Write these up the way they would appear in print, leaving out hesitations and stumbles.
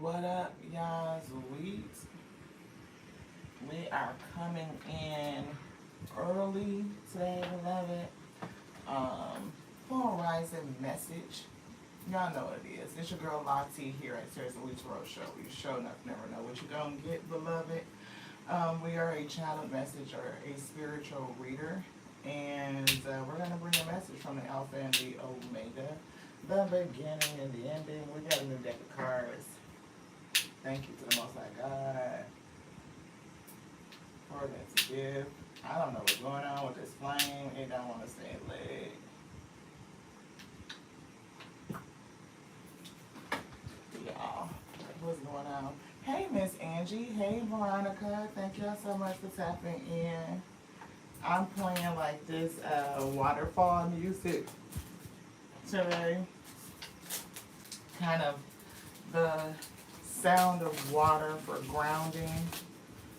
What up, y'all? We are coming in early today, beloved. Polarizing message. Y'all know what it is. It's your girl Lottie here at Sarah's Elite Road Show. You show enough never know what you're gonna get, beloved. We are a channeled message or a spiritual reader, and we're gonna bring a message from the Alpha and the Omega, the beginning and the ending. We got a new deck of cards. Thank you to the Most High God for that to give. I don't know what's going on with this flame. It don't want to stay lit. Y'all, what's going on? Hey, Miss Angie. Hey, Veronica. Thank y'all so much for tapping in. I'm playing like this waterfall music today. Kind of the sound of water for grounding.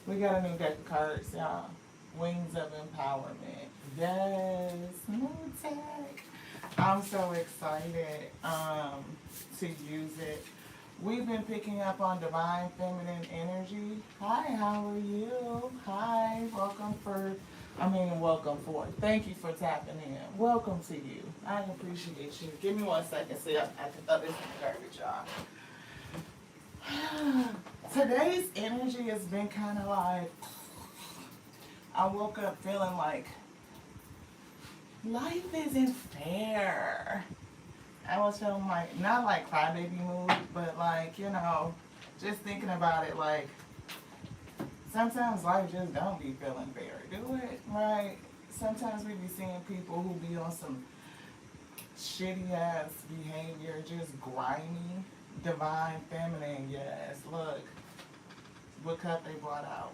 We got a new deck of cards, y'all. Wings of Empowerment. Yes, new tech. I'm so excited to use it. We've been picking up on divine feminine energy. Hi, how are you? Hi, welcome for. Thank you for tapping in. Welcome to you. I appreciate you. Give me 1 second. See, I can throw this in the garbage, y'all. Today's energy has been kind of like, I woke up feeling like life isn't fair. I was feeling like, not like crybaby mood, but like, just thinking about it, like, sometimes life just don't be feeling fair, do it, right? Sometimes we be seeing people who be on some shitty ass behavior, just grimy, divine feminine, yes, look. What cup they brought out?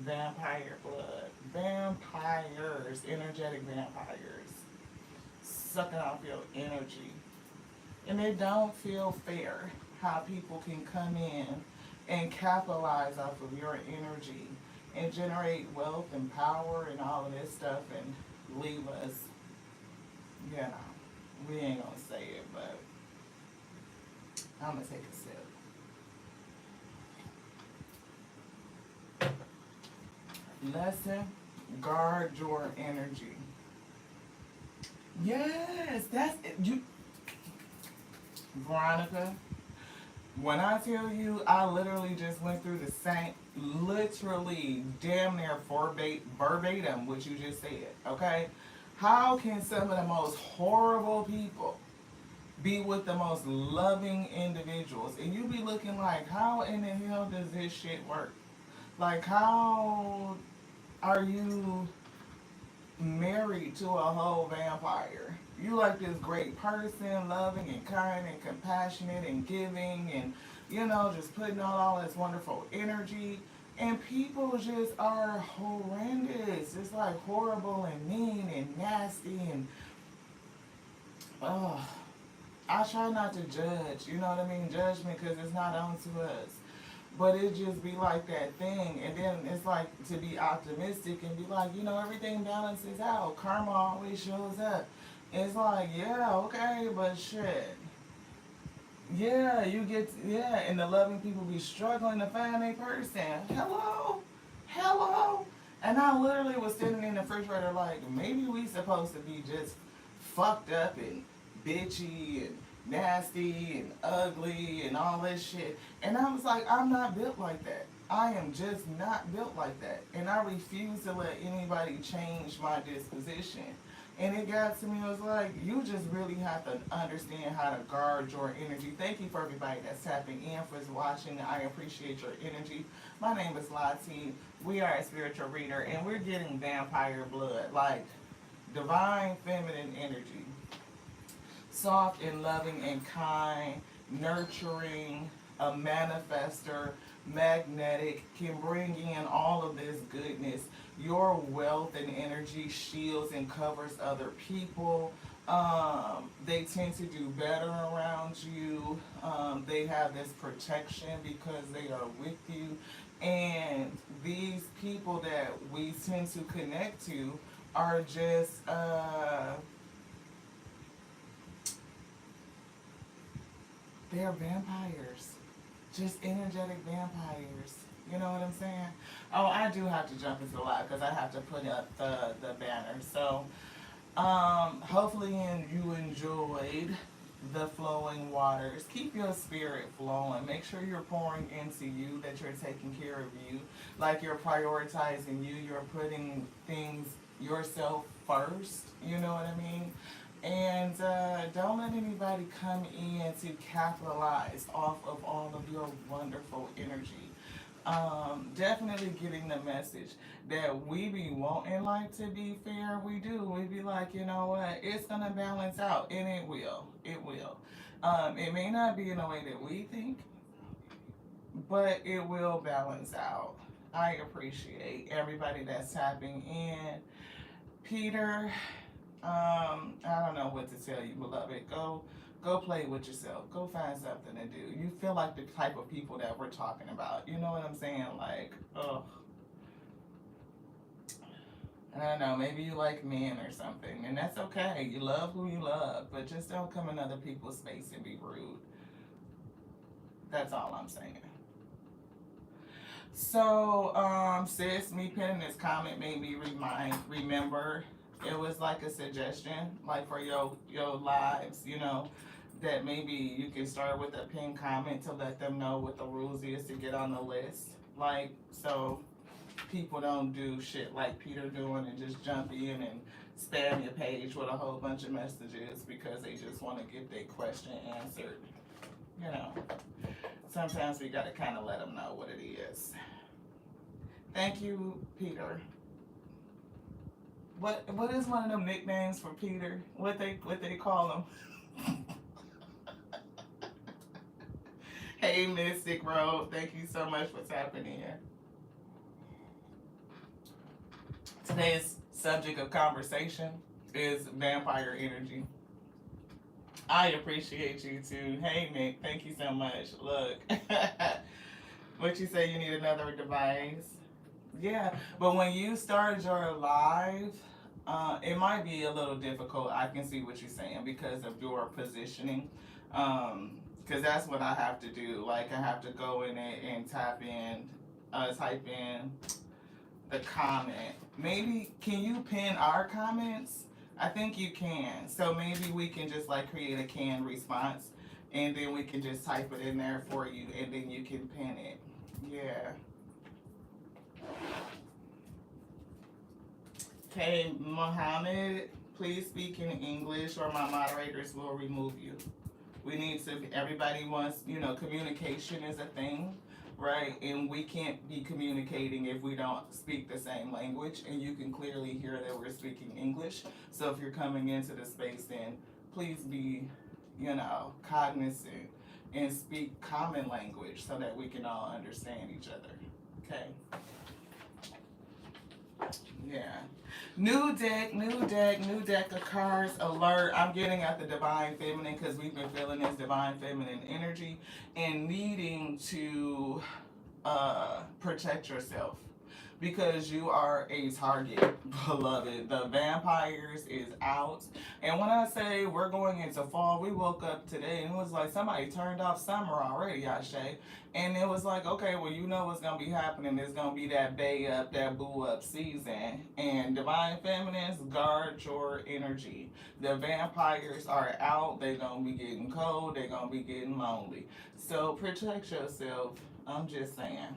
Vampire blood. Vampires. Energetic vampires. Sucking off your energy. And it don't feel fair how people can come in and capitalize off of your energy and generate wealth and power and all of this stuff and leave us, we ain't gonna say it, but I'm gonna take a sip. Lesson, guard your energy. Yes, that's it. You, Veronica, when I tell you I literally just went through the same, literally damn near verbatim what you just said, okay? How can some of the most horrible people be with the most loving individuals? And you be looking like, how in the hell does this shit work? Like, how are you married to a whole vampire? You like this great person, loving and kind and compassionate and giving and, just putting out all this wonderful energy. And people just are horrendous. It's like horrible and mean and nasty and, oh, I try not to judge, you know what I mean? Judgment, because it's not on to us. But it just be like that thing. And then it's like to be optimistic and be like, everything balances out. Karma always shows up. It's like, yeah, okay, but shit. Yeah, and the loving people be struggling to find a person. Hello. And I literally was sitting in the refrigerator like, maybe we supposed to be just fucked up and bitchy and nasty and ugly and all this shit. And I was like, I'm not built like that. I am just not built like that. And I refuse to let anybody change my disposition. And it got to me, it was like, you just really have to understand how to guard your energy. Thank you for everybody that's tapping in, for watching. I appreciate your energy. My name is Lottie. We are a spiritual reader, and we're getting vampire blood, like divine feminine energy. Soft and loving and kind, nurturing, a manifester, magnetic, can bring in all of this goodness. Your wealth and energy shields and covers other people. They tend to do better around you. They have this protection because they are with you. And these people that we tend to connect to are just they're vampires. just energetic vampires. You know what I'm saying? Oh, I do have to jump into live because I have to put up the banner. So, hopefully, you enjoyed the flowing waters. Keep your spirit flowing. Make sure you're pouring into you, that you're taking care of you, like you're prioritizing you. You're putting things yourself first. You know what I mean? And don't let anybody come in to capitalize off of all of your wonderful energy. Definitely getting the message that we be wanting life to be fair. We do. We be like, you know what? It's gonna balance out, and it will. It will. It may not be in the way that we think, but it will balance out. I appreciate everybody that's tapping in. Peter, I don't know what to tell you, beloved. Go play with yourself. Go find something to do. You feel like the type of people that we're talking about. You know what I'm saying? Like, oh, I don't know. Maybe you like men or something, and that's okay. You love who you love, but just don't come in other people's space and be rude. That's all I'm saying. So, sis, me pinning this comment made me remember. It was like a suggestion, like for your lives, that maybe you can start with a pin comment to let them know what the rules is to get on the list. Like, so people don't do shit like Peter doing and just jump in and spam your page with a whole bunch of messages because they just want to get their question answered. You know, sometimes we gotta kind of let them know what it is. Thank you, Peter. What is one of them nicknames for Peter? What they call him? Hey, Mystic Road. Thank you so much for tapping in. Today's subject of conversation is vampire energy. I appreciate you too. Hey, Nick. Thank you so much. Look, what you say? You need another device? Yeah, but when you start your live, it might be a little difficult. I can see what you're saying because of your positioning. Because that's what I have to do. Like, I have to go in it and type in the comment. Maybe, can you pin our comments? I think you can. So maybe we can just like create a canned response and then we can just type it in there for you and then you can pin it. Yeah. Okay, Mohammed, please speak in English or my moderators will remove you. We need to, everybody wants, communication is a thing, right? And we can't be communicating if we don't speak the same language. And you can clearly hear that we're speaking English. So if you're coming into the space, then please be, cognizant and speak common language so that we can all understand each other. Okay? Yeah. New deck of cards, alert. I'm getting at the divine feminine because we've been feeling this divine feminine energy and needing to protect yourself because you are a target, beloved. The vampires is out. And when I say we're going into fall, we woke up today and it was like somebody turned off summer already, Ashe. And it was like, okay, well, you know what's going to be happening. There's going to be that bay up, that boo up season. And divine feminines, guard your energy. The vampires are out. They're going to be getting cold. They're going to be getting lonely. So protect yourself. I'm just saying.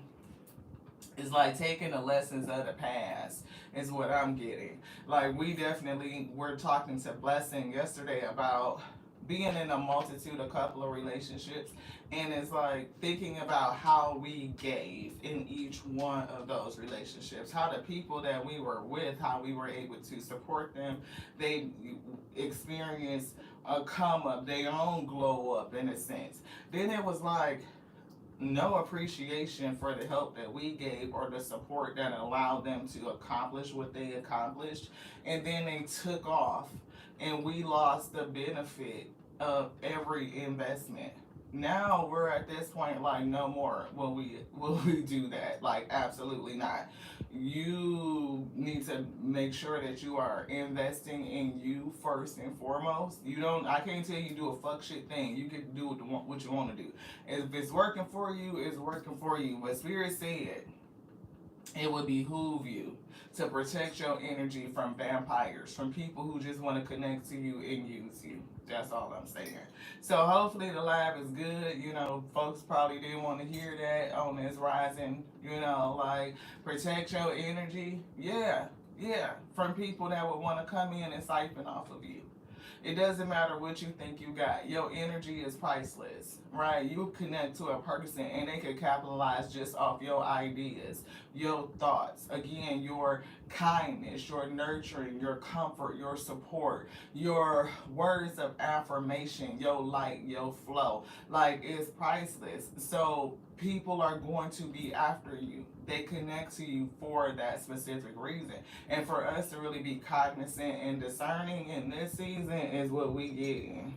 It's like taking the lessons of the past is what I'm getting. Like we definitely were talking to Blessing yesterday about being in a multitude, a couple of relationships, and it's like thinking about how we gave in each one of those relationships, how the people that we were with, how we were able to support them, they experienced a come up, their own glow up in a sense. Then it was like no appreciation for the help that we gave or the support that allowed them to accomplish what they accomplished. And then they took off and we lost the benefit of every investment. Now we're at this point like no more will we do that. Like absolutely not. You need to make sure that you are investing in you first and foremost. You don't I can't tell you do a fuck shit thing. You can do what you want to do. If it's working for you, it's working for you. But Spirit said it would behoove you to protect your energy from vampires, from people who just want to connect to you and use you. That's all I'm saying. So hopefully the live is good. You know, folks probably didn't want to hear that on this rising. You know, like protect your energy. Yeah, yeah, from people that would want to come in and siphon off of you. It doesn't matter what you think you got. Your energy is priceless, right? You connect to a person and they can capitalize just off your ideas, your thoughts. Again, your kindness, your nurturing, your comfort, your support, your words of affirmation, your light, your flow. Like it's priceless. So people are going to be after you. They connect to you for that specific reason. And for us to really be cognizant and discerning in this season is what we get in.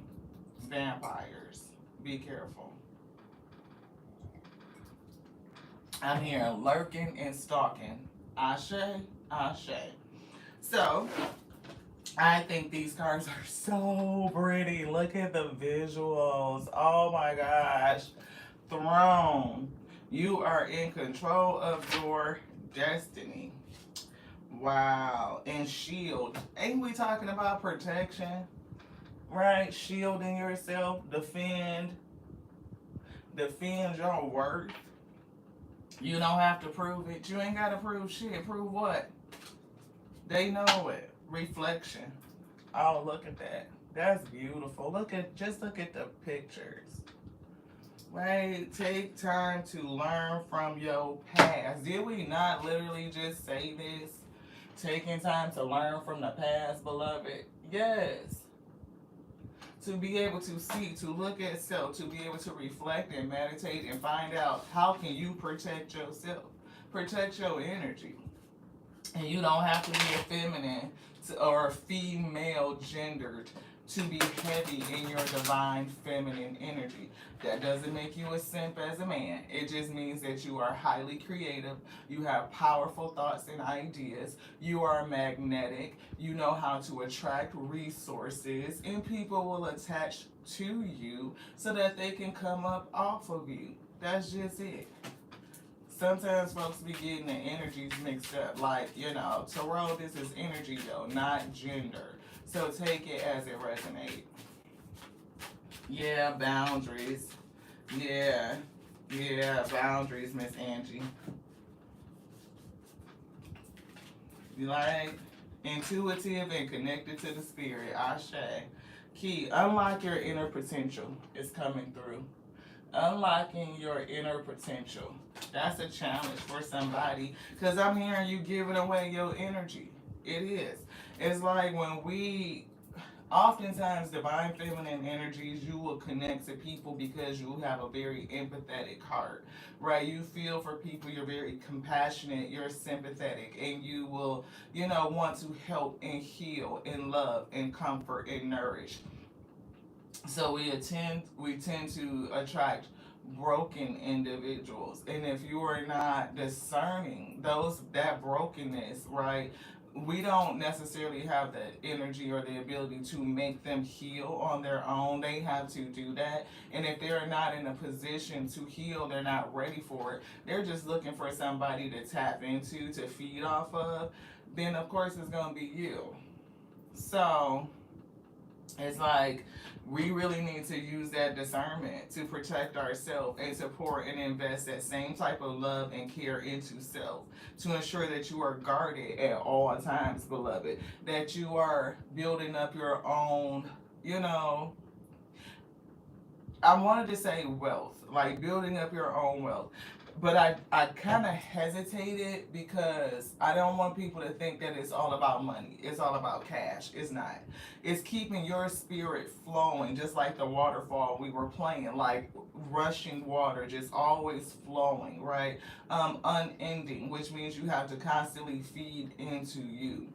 Vampires. Be careful. I'm here lurking and stalking. Ashe, Ashe. So, I think these cards are so pretty. Look at the visuals. Oh my gosh. Throne. You are in control of your destiny. Wow. And shield. Ain't we talking about protection? Right? Shielding yourself. Defend your worth. You don't have to prove it. You ain't got to prove shit. Prove what? They know it. Reflection. Oh, look at that. That's beautiful. Look at the pictures. Right? Take time to learn from your past. Did we not literally just say this? Taking time to learn from the past, beloved. Yes. To be able to see, to look at self, to be able to reflect and meditate and find out how can you protect yourself, protect your energy. And you don't have to be a feminine or female gendered to be heavy in your divine feminine energy. That doesn't make you a simp as a man. It just means that you are highly creative. You have powerful thoughts and ideas. You are magnetic. You know how to attract resources, and people will attach to you so that they can come up off of you. That's just it. Sometimes folks be getting the energies mixed up. Like, tarot, this is energy though, not gender. So take it as it resonates. Yeah, boundaries. Yeah. Yeah, boundaries, Miss Angie. You like intuitive and connected to the spirit. Ashe. Key, unlock your inner potential. It's coming through. Unlocking your inner potential. That's a challenge for somebody because I'm hearing you giving away your energy. It is. It's like when we, oftentimes, divine feminine energies, you will connect to people because you have a very empathetic heart, right? You feel for people, you're very compassionate, you're sympathetic, and you will, want to help and heal and love and comfort and nourish. So we tend to attract broken individuals, and if you are not discerning that brokenness, right, we don't necessarily have the energy or the ability to make them heal on their own. They have to do that, and if they're not in a position to heal, they're not ready for it, they're just looking for somebody to tap into, to feed off of, then of course it's going to be you. So it's like we really need to use that discernment to protect ourselves and to pour and invest that same type of love and care into self to ensure that you are guarded at all times, beloved. That you are building up your own, you know, I wanted to say wealth, like building up your own wealth. But I kind of hesitated because I don't want people to think that it's all about money. It's all about cash. It's not. It's keeping your spirit flowing, just like the waterfall we were playing, like rushing water, just always flowing, right? Unending, which means you have to constantly feed into you.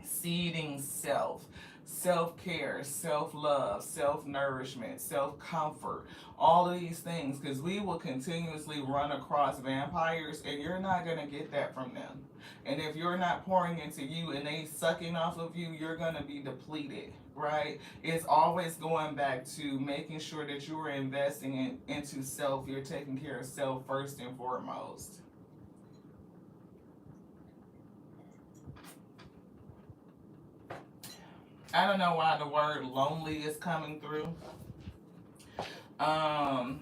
Seeding self. self-care, self-love, self-nourishment, self-comfort, all of these things, because we will continuously run across vampires and you're not going to get that from them. And if you're not pouring into you and they sucking off of you, you're going to be depleted, right? It's always going back to making sure that you are investing into self. You're taking care of self first and foremost. I don't know why the word lonely is coming through. Um,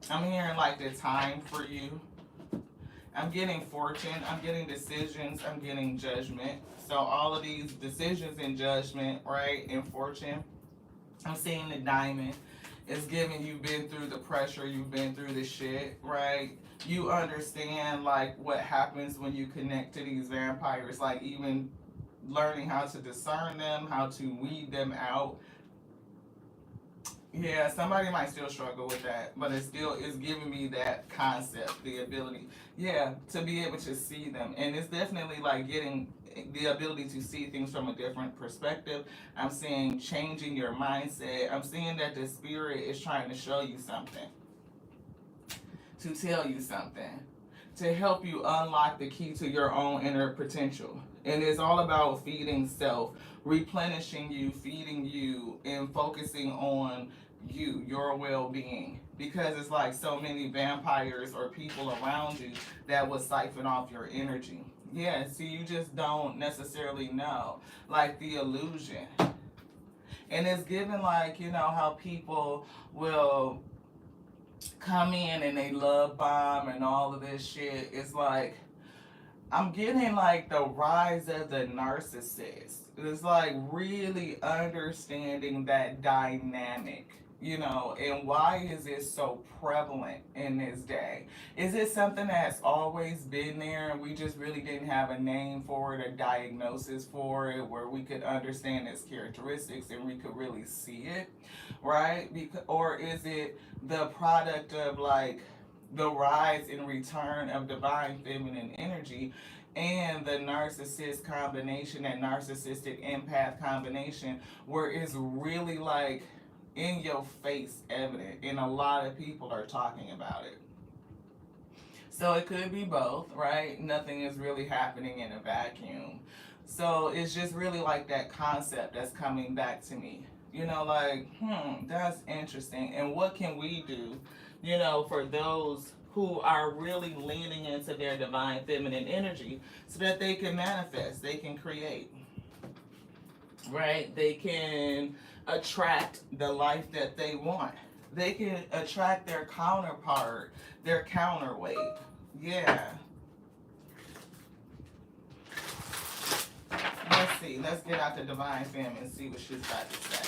I'm hearing like the time for you. I'm getting fortune, I'm getting decisions, I'm getting judgment. So all of these decisions and judgment, right, and fortune, I'm seeing the diamond. It's giving you've been through the pressure, you've been through the shit, right? You understand like what happens when you connect to these vampires, like even learning how to discern them, how to weed them out. Yeah, somebody might still struggle with that, but it still is giving me that concept, the ability, yeah, to be able to see them. And it's definitely like getting the ability to see things from a different perspective. I'm seeing changing your mindset. I'm seeing that the spirit is trying to show you something, to tell you something, to help you unlock the key to your own inner potential. And it's all about feeding self, replenishing you, feeding you, and focusing on you, your well being. Because it's like so many vampires or people around you that will siphon off your energy. Yeah, see, you just don't necessarily know. Like the illusion. And it's given like, you know, how people will come in and they love bomb and all of this shit. It's like I'm getting like the rise of the narcissist. It's like really understanding that dynamic, you know, and why is it so prevalent in this day? Is it something that's always been there and we just really didn't have a name for it, a diagnosis for it, where we could understand its characteristics and we could really see it, right? Because, or is it the product of like the rise and return of divine feminine energy and the narcissist combination, that narcissistic empath combination, where it's really like in your face evident and a lot of people are talking about it. So it could be both, right? Nothing is really happening in a vacuum. So it's just really like that concept that's coming back to me. You know, like, that's interesting. And what can we do, you know, for those who are really leaning into their divine feminine energy so that they can manifest, they can create, right? They can attract the life that they want. They can attract their counterpart, their counterweight. Yeah. Let's see. Let's get out the divine femme and see what she's got to say.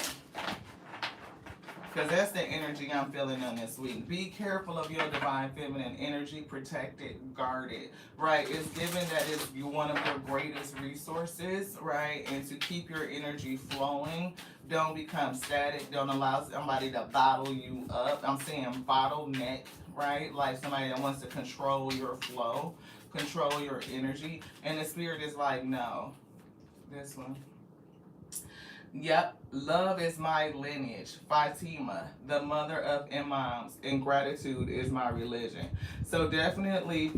Because that's the energy I'm feeling on this week. Be careful of your divine feminine energy. Protect it, guard it, right? It's given that it's one of your greatest resources, right? And to keep your energy flowing, don't become static. Don't allow somebody to bottle you up. I'm saying bottleneck, right? Like somebody that wants to control your flow, control your energy. And the spirit is like, no. This one. Yep, love is my lineage. Fatima, the mother of imams, and gratitude is my religion. So definitely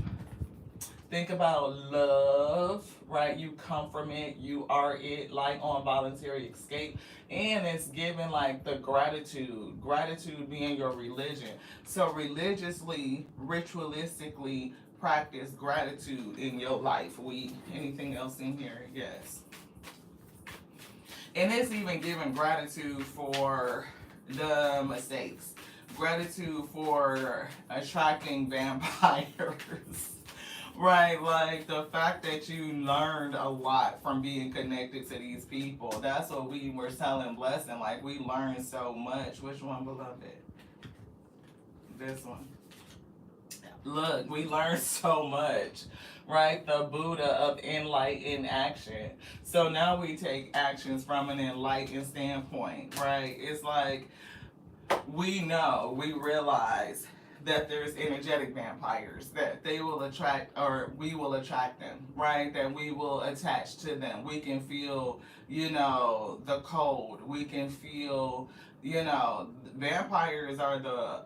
think about love, right? You come from it, you are it, like on voluntary escape. And it's given like the gratitude being your religion. So religiously, ritualistically practice gratitude in your life. Anything else in here? Yes. And it's even giving gratitude for the mistakes, gratitude for attracting vampires, right? Like the fact that you learned a lot from being connected to these people. That's what we were telling Blessing. Like we learned so much. Which one, beloved? This one. Look, we learned so much, right? The Buddha of enlightened action. So now we take actions from an enlightened standpoint, right? It's like we know, we realize that there's energetic vampires, that they will attract, or we will attract them, right? That we will attach to them. We can feel, the cold. We can feel, vampires are the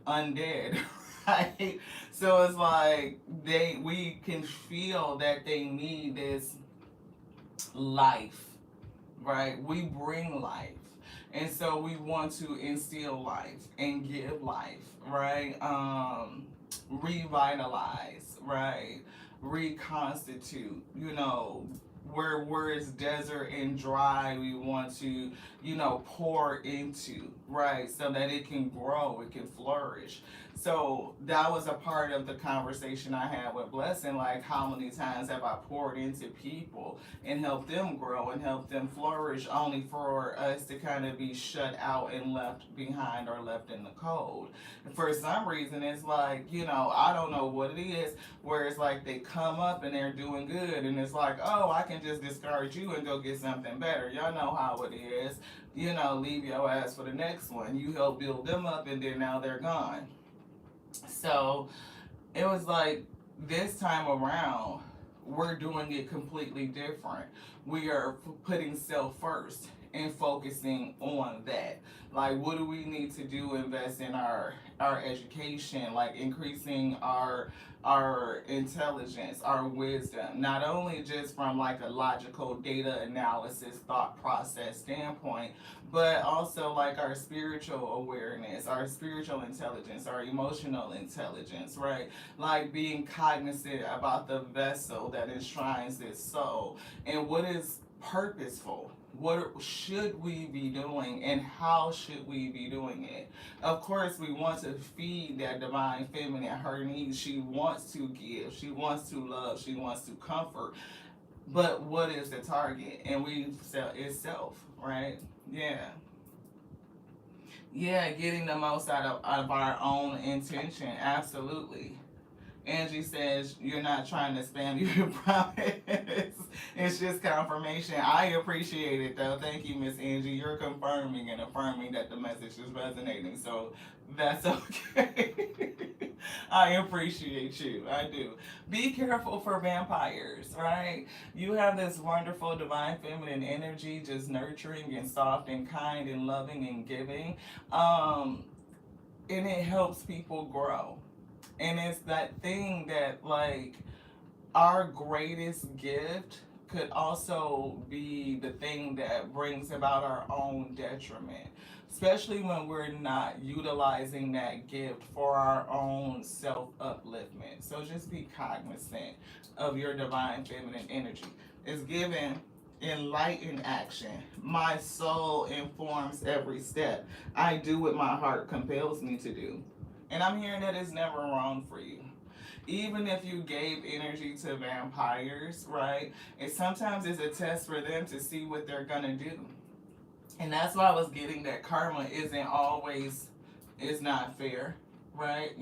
undead, right? So it's like we can feel that they need this life, right? We bring life. And so we want to instill life and give life, right? Revitalize, right? Reconstitute, where it's desert and dry, we want to, pour into, right? So that it can grow, it can flourish. So that was a part of the conversation I had with Blessing. Like, how many times have I poured into people and helped them grow and helped them flourish, only for us to kind of be shut out and left behind or left in the cold? And for some reason, it's like, I don't know what it is, where it's like they come up and they're doing good, and it's like, oh, I can just discard you and go get something better. Y'all know how it is. Leave your ass for the next one. You help build them up, and then now they're gone. So it was like, this time around, we're doing it completely different. We are putting self first and focusing on that. Like, what do we need to do? Invest in our education, like increasing our intelligence, our wisdom, not only just from like a logical data analysis thought process standpoint, but also like our spiritual awareness, our spiritual intelligence, our emotional intelligence, right? Like being cognizant about the vessel that enshrines this soul, and what is purposeful. What should we be doing, and how should we be doing it? Of course, we want to feed that divine feminine her needs. She wants to give, she wants to love, she wants to comfort. But what is the target? And we sell itself, right? Yeah. Yeah, getting the most out of our own intention. Absolutely. Angie says, you're not trying to spam you, promise. It's just confirmation. I appreciate it, though. Thank you, Miss Angie. You're confirming and affirming that the message is resonating. So that's okay. I appreciate you. I do. Be careful for vampires, right? You have this wonderful divine feminine energy, just nurturing and soft and kind and loving and giving. And it helps people grow. And it's that thing that, like, our greatest gift could also be the thing that brings about our own detriment, especially when we're not utilizing that gift for our own self upliftment. So just be cognizant of your divine feminine energy. It's given enlightened action. My soul informs every step. I do what my heart compels me to do. And I'm hearing that it's never wrong for you. Even if you gave energy to vampires, right? And sometimes it's a test for them to see what they're gonna do. And that's why I was getting that karma isn't always, is not fair, right?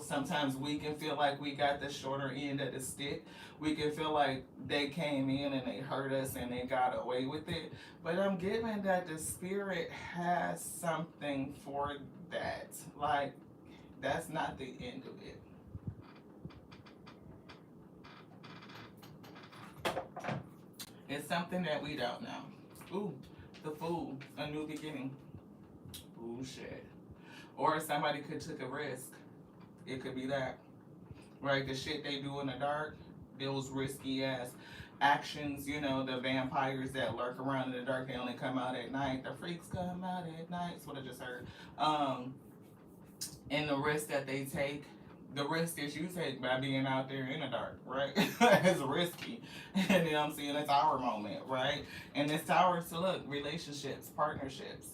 Sometimes we can feel like we got the shorter end of the stick. We can feel like they came in and they hurt us and they got away with it. But I'm getting that the spirit has something for that. Like, that's not the end of it. It's something that we don't know. Ooh, the Fool, a new beginning. Ooh, shit. Or somebody could took a risk. It could be that. Right? The shit they do in the dark, those risky ass actions, the vampires that lurk around in the dark, they only come out at night. The freaks come out at night. That's what I just heard. And the risk that they take, the risk that you take by being out there in the dark, right? It's risky. And then I'm seeing a tower moment, right? And this tower is to look, relationships, partnerships.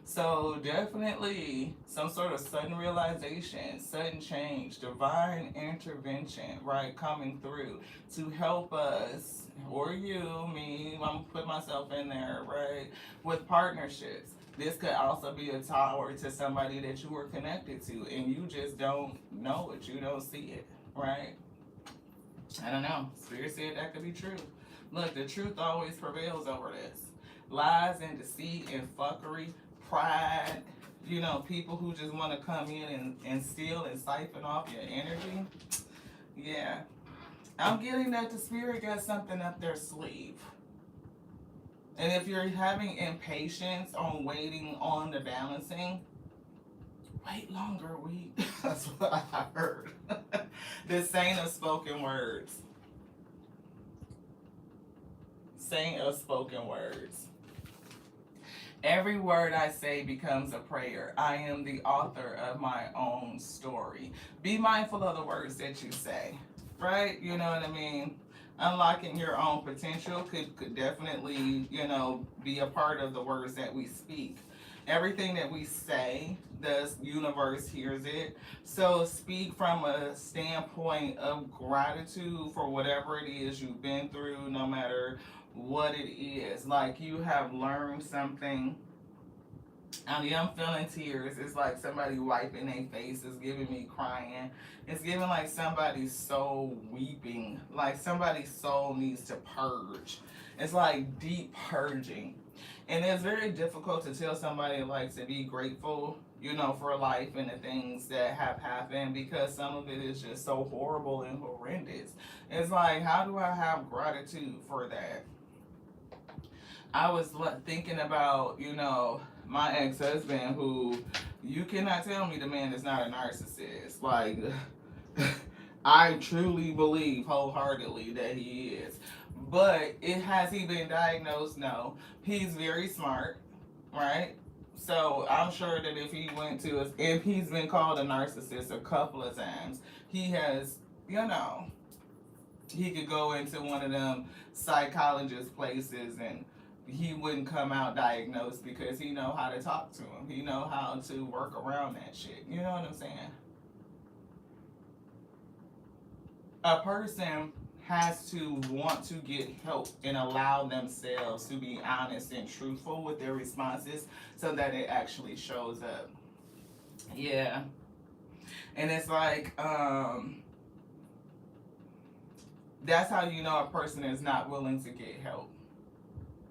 So definitely some sort of sudden realization, sudden change, divine intervention, right, coming through to help us, or you, me, I'm gonna put myself in there, right, with partnerships. This could also be a tower to somebody that you were connected to, and you just don't know it, you don't see it, right? I don't know. Spirit said that could be true. Look, the truth always prevails over this. Lies and deceit and fuckery, pride, you know, people who just want to come in and steal and siphon off your energy. Yeah. I'm getting that the spirit got something up their sleeve. And if you're having impatience on waiting on the balancing, wait longer, we. That's what I heard. The saint of spoken words. Saint of spoken words. Every word I say becomes a prayer. I am the author of my own story. Be mindful of the words that you say, right? You know what I mean? Unlocking your own potential could definitely, you know, be a part of the words that we speak. Everything that we say, the universe hears it. So speak from a standpoint of gratitude for whatever it is you've been through, no matter what it is. Like you have learned something. I mean, I'm feeling tears. It's like somebody wiping their face. It's giving me crying. It's giving like somebody's soul weeping. Like somebody's soul needs to purge. It's like deep purging. And it's very difficult to tell somebody like to be grateful, you know, for life and the things that have happened because some of it is just so horrible and horrendous. It's like, how do I have gratitude for that? I was thinking about, you know, my ex-husband who you cannot tell me the man is not a narcissist. Like, I truly believe wholeheartedly that he is. But has he been diagnosed? No. He's very smart, right? So I'm sure that if he's been called a narcissist a couple of times, he has, you know, he could go into one of them psychologist places and he wouldn't come out diagnosed because he know how to talk to him. He know how to work around that shit. You know what I'm saying? A person has to want to get help and allow themselves to be honest and truthful with their responses so that it actually shows up. Yeah. And it's like, that's how you know a person is not willing to get help.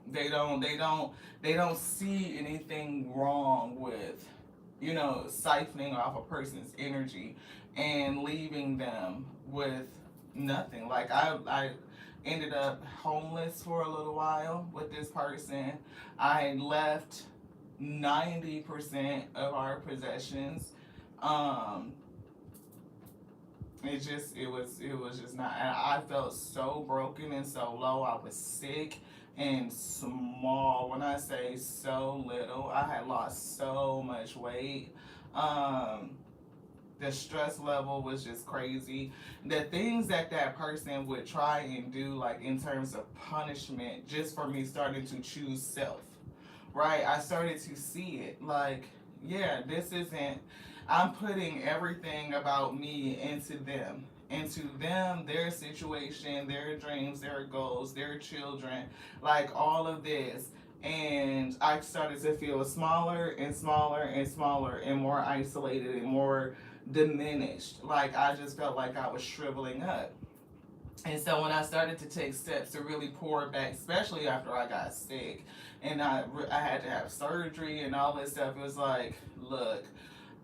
They don't see anything wrong with, you know, siphoning off a person's energy and leaving them with nothing. Like I ended up homeless for a little while with this person. I left 90% of our possessions. Um it was just not, and I felt so broken and so low. I was sick and small. When I say so little, I had lost so much weight. Um the stress level was just crazy. The things that person would try and do, like in terms of punishment, just for me starting to choose self, right? I started to see it like, yeah, this isn't, I'm putting everything about me into them, their situation, their dreams, their goals, their children, like all of this. And I started to feel smaller and smaller and smaller and more isolated and more diminished. Like I just felt like I was shriveling up. And so when I started to take steps to really pour back, especially after I got sick and I had to have surgery and all this stuff, it was like, look,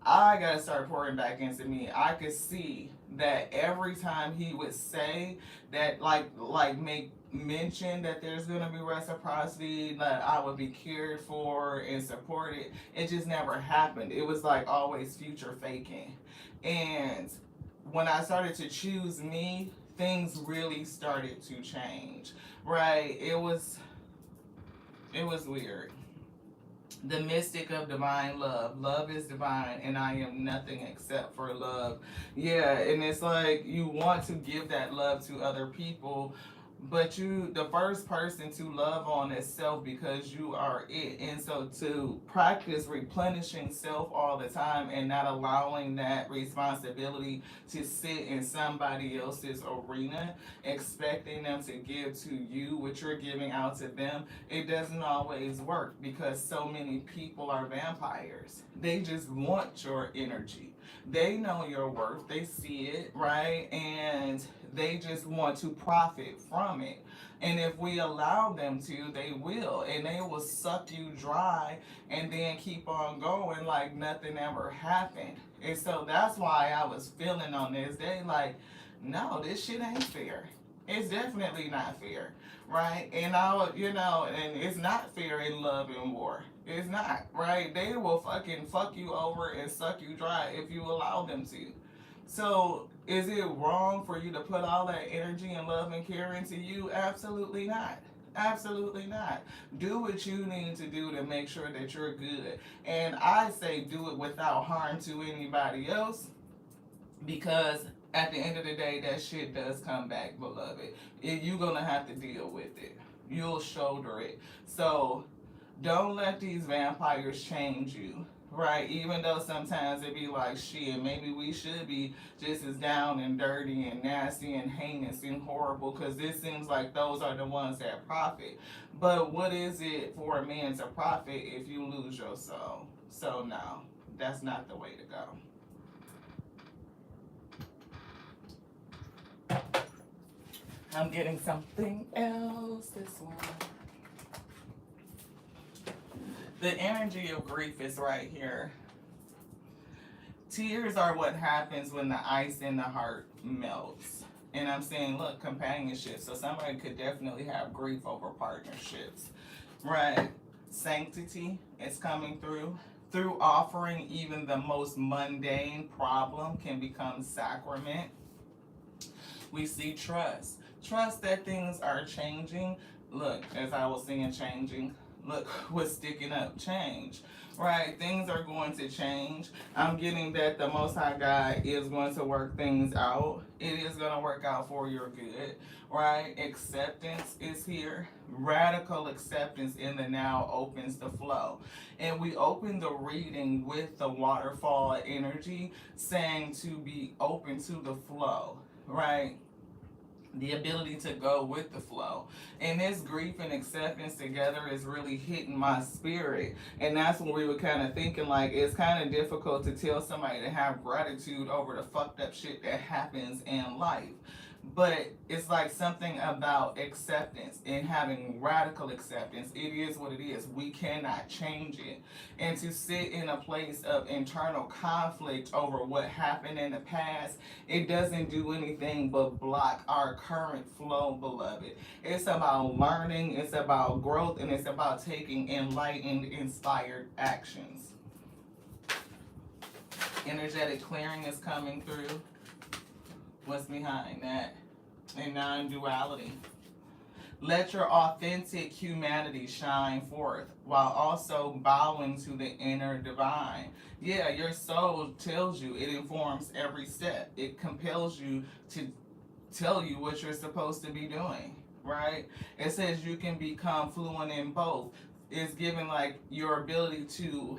I gotta start pouring back into me. I could see that every time he would say that, like make mention that there's gonna be reciprocity, that I would be cared for and supported, it just never happened. It was like always future faking. And when I started to choose me, things really started to change. Right? It was weird. The mystic of divine love. Love is divine, and I am nothing except for love. Yeah, and it's like you want to give that love to other people, but the first person to love on is self because you are it. And so to practice replenishing self all the time and not allowing that responsibility to sit in somebody else's arena, expecting them to give to you what you're giving out to them, it doesn't always work because so many people are vampires. They just want your energy. They know your worth. They see it, right? And they just want to profit from it. And if we allow them to, they will. And they will suck you dry and then keep on going like nothing ever happened. And so that's why I was feeling on this day like, no, this shit ain't fair. It's definitely not fair, right? And and it's not fair in love and war. It's not, right? They will fucking fuck you over and suck you dry if you allow them to. So, is it wrong for you to put all that energy and love and care into you? Absolutely not. Absolutely not. Do what you need to do to make sure that you're good. And I say do it without harm to anybody else, because at the end of the day, that shit does come back, beloved. You're going to have to deal with it. You'll shoulder it. So, don't let these vampires change you, right? Even though sometimes it be like, shit, maybe we should be just as down and dirty and nasty and heinous and horrible, because it seems like those are the ones that profit. But what is it for a man to profit if you lose your soul? So no, that's not the way to go. I'm getting something else this one. The energy of grief is right here. Tears are what happens when the ice in the heart melts. And I'm saying, look, companionship. So somebody could definitely have grief over partnerships, right? Sanctity is coming through. Through offering, even the most mundane problem can become sacrament. We see trust. Trust that things are changing. Look, as I was saying, changing. Look what's sticking up. Change. Right? Things are going to change. I'm getting that the Most High God is going to work things out. It is going to work out for your good. Right? Acceptance is here. Radical acceptance in the now opens the flow. And we open the reading with the waterfall energy, saying to be open to the flow. Right? The ability to go with the flow. And this grief and acceptance together is really hitting my spirit. And that's when we were kind of thinking like, it's kind of difficult to tell somebody to have gratitude over the fucked up shit that happens in life. But it's like something about acceptance and having radical acceptance. It is what it is. We cannot change it. And to sit in a place of internal conflict over what happened in the past, it doesn't do anything but block our current flow, beloved. It's about learning, it's about growth, and it's about taking enlightened, inspired actions. Energetic clearing is coming through. What's behind that? A non-duality. Let your authentic humanity shine forth while also bowing to the inner divine. Yeah, your soul tells you, it informs every step. It compels you to tell you what you're supposed to be doing, right? It says you can become fluent in both. It's given like your ability to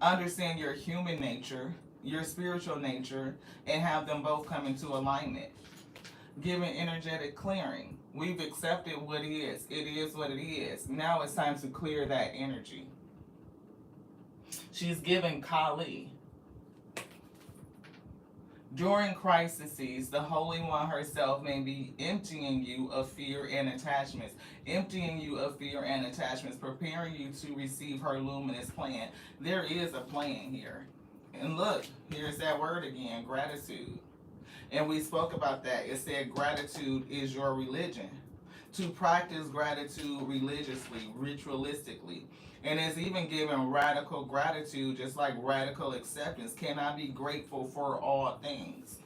understand your human nature, your spiritual nature, and have them both come into alignment. Giving energetic clearing. We've accepted what is. It is what it is. Now it's time to clear that energy. She's given Kali. During crises, the Holy One herself may be emptying you of fear and attachments. Emptying you of fear and attachments, preparing you to receive her luminous plan. There is a plan here. And look, here's that word again, gratitude. And we spoke about that. It said gratitude is your religion. To practice gratitude religiously, ritualistically. And it's even given radical gratitude, just like radical acceptance. Can I be grateful for all things?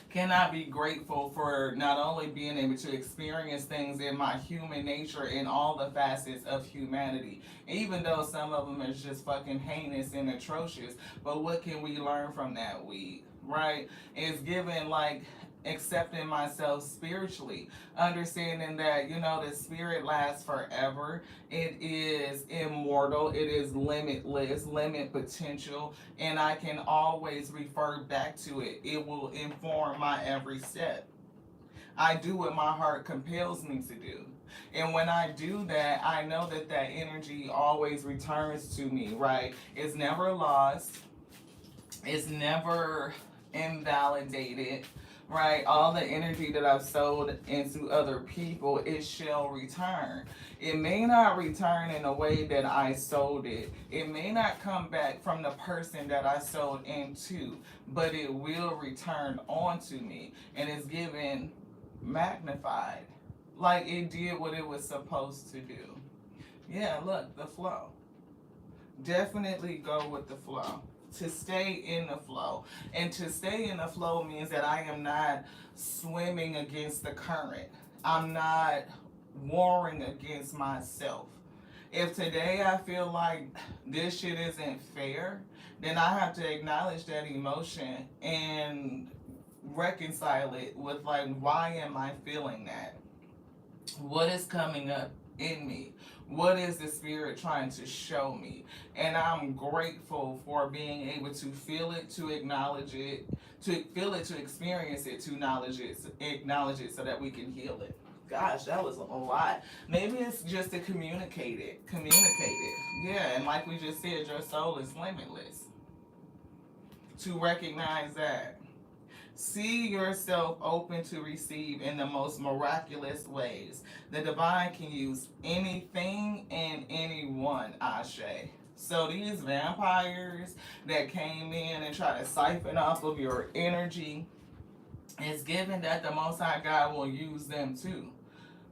Can I be grateful for not only being able to experience things in my human nature in all the facets of humanity, even though some of them is just fucking heinous and atrocious, but what can we learn from that weed, right? It's given like accepting myself spiritually, understanding that, the spirit lasts forever. It is immortal. It is limitless, limit potential, and I can always refer back to it. It will inform my every step. I do what my heart compels me to do. And when I do that, I know that that energy always returns to me, right? It's never lost. It's never invalidated, right? All the energy that I've sold into other people, it shall return. It may not return in the way that I sold it. It may not come back from the person that I sold into, but it will return onto me and it's given magnified. Like it did what it was supposed to do. Yeah, look, the flow. Definitely go with the flow. To stay in the flow. And to stay in the flow means that I am not swimming against the current. I'm not warring against myself. If today I feel like this shit isn't fair, then I have to acknowledge that emotion and reconcile it with like, why am I feeling that? What is coming up in me? What is the spirit trying to show me? And I'm grateful for being able to feel it, to acknowledge it, to feel it, to experience it, to acknowledge it so that we can heal it. Gosh, that was a lot. Maybe it's just to communicate it. Communicate it. Yeah, and like we just said, your soul is limitless. To recognize that. See yourself open to receive in the most miraculous ways. The divine can use anything and anyone, Ashe. So these vampires that came in and try to siphon off of your energy, it's given that the Most High God will use them too.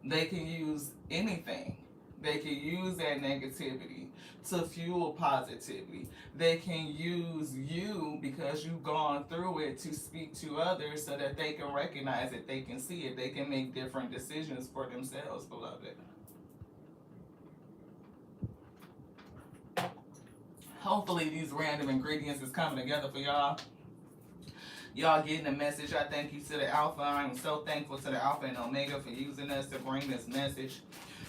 They can use anything. They can use that negativity to fuel positivity. They can use you because you've gone through it to speak to others so that they can recognize it, they can see it, they can make different decisions for themselves, beloved. Hopefully these random ingredients is coming together for y'all. Y'all getting the message. I thank you to the Alpha. I'm so thankful to the Alpha and Omega for using us to bring this message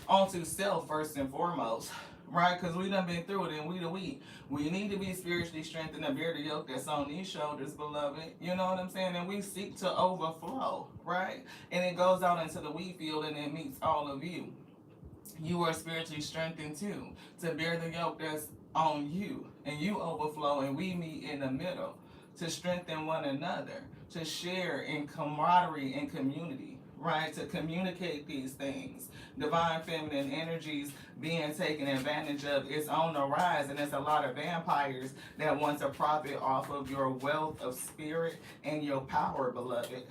onto self first and foremost, right? Because we done been through it and we the we. We need to be spiritually strengthened and bear the yoke that's on these shoulders, beloved. You know what I'm saying? And we seek to overflow, right? And it goes out into the wheat field and it meets all of you. You are spiritually strengthened too to bear the yoke that's on you. And you overflow and we meet in the middle to strengthen one another, to share in camaraderie and community, right? To communicate these things. Divine feminine energies being taken advantage of is on the rise, and there's a lot of vampires that want to profit off of your wealth of spirit and your power, beloved.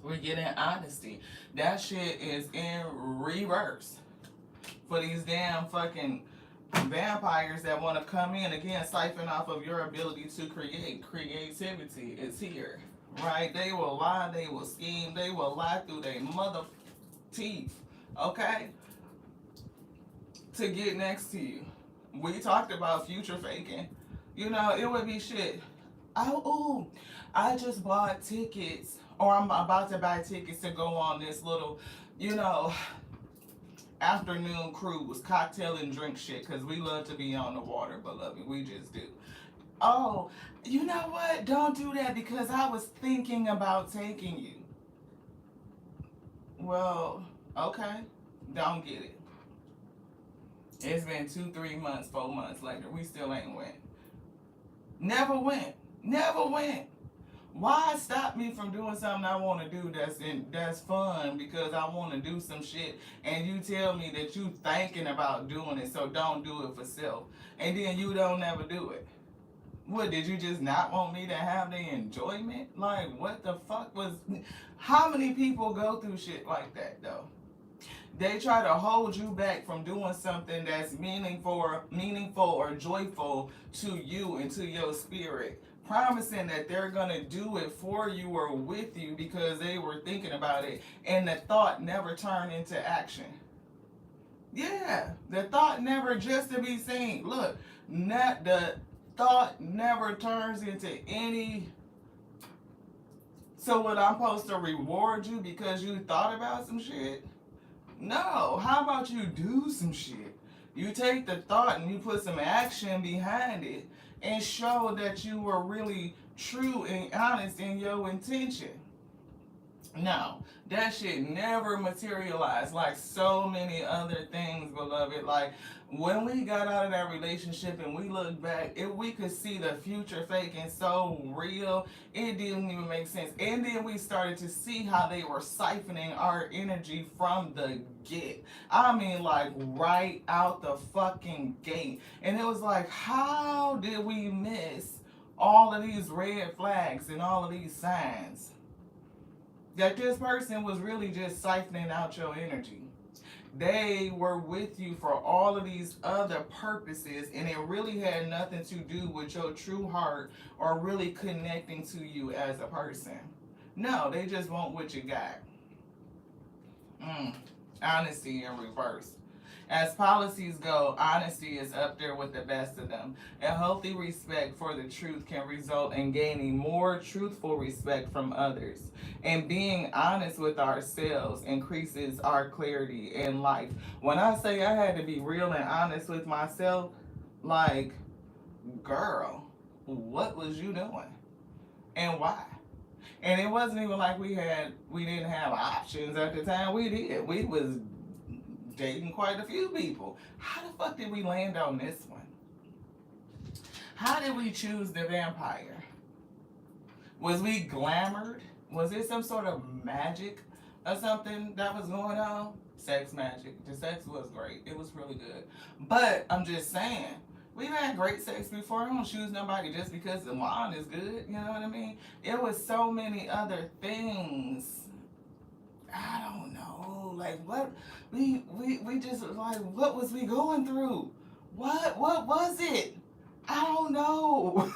We're getting honesty. That shit is in reverse for these damn fucking vampires that want to come in again, siphon off of your ability to create. Creativity is here, right? They will lie, they will scheme, they will lie through their mother teeth, okay, to get next to you. We talked about future faking. You know, it would be shit. I just bought tickets, or I'm about to buy tickets to go on this little, you know, afternoon cruise, cocktail and drink shit, because we love to be on the water, beloved. We just do. Oh, you know what? Don't do that because I was thinking about taking you. Well, okay. Don't get it. It's been 2, 3 months, 4 months later. We still ain't went. Never went. Never went. Why stop me from doing something I want to do that's fun because I want to do some shit and you tell me that you thinking about doing it, so don't do it for self. And then you don't ever do it. What, did you just not want me to have the enjoyment? Like, what the fuck was... How many people go through shit like that, though? They try to hold you back from doing something that's meaningful or joyful to you and to your spirit, promising that they're gonna do it for you or with you because they were thinking about it, and the thought never turned into action. Yeah, the thought never just to be seen. Look, not the thought never turns into any. So what, I'm supposed to reward you because you thought about some shit? No, how about you do some shit? You take the thought and you put some action behind it and show that you were really true and honest in your intention. No, that shit never materialized like so many other things, beloved. Like when we got out of that relationship and we look back, if we could see the future faking so real, it didn't even make sense. And then we started to see how they were siphoning our energy from the get. I mean, like right out the fucking gate. And it was like, how did we miss all of these red flags and all of these signs? That this person was really just siphoning out your energy. They were with you for all of these other purposes, and it really had nothing to do with your true heart or really connecting to you as a person. No, they just want what you got. Mm. Honesty in reverse. As policies go, honesty is up there with the best of them. A healthy respect for the truth can result in gaining more truthful respect from others. And being honest with ourselves increases our clarity in life. When I say I had to be real and honest with myself, like, girl, what was you doing? And why? And it wasn't even like we didn't have options at the time. We did. We was dating quite a few people. How the fuck did we land on this one? How did we choose the vampire? Was we glamored? Was it some sort of magic or something that was going on? Sex magic. The sex was great. It was really good. But I'm just saying, we've had great sex before. I don't choose nobody just because the wine is good. You know what I mean? It was so many other things. I don't know. Like what we just like what was we going through? What was it? I don't know.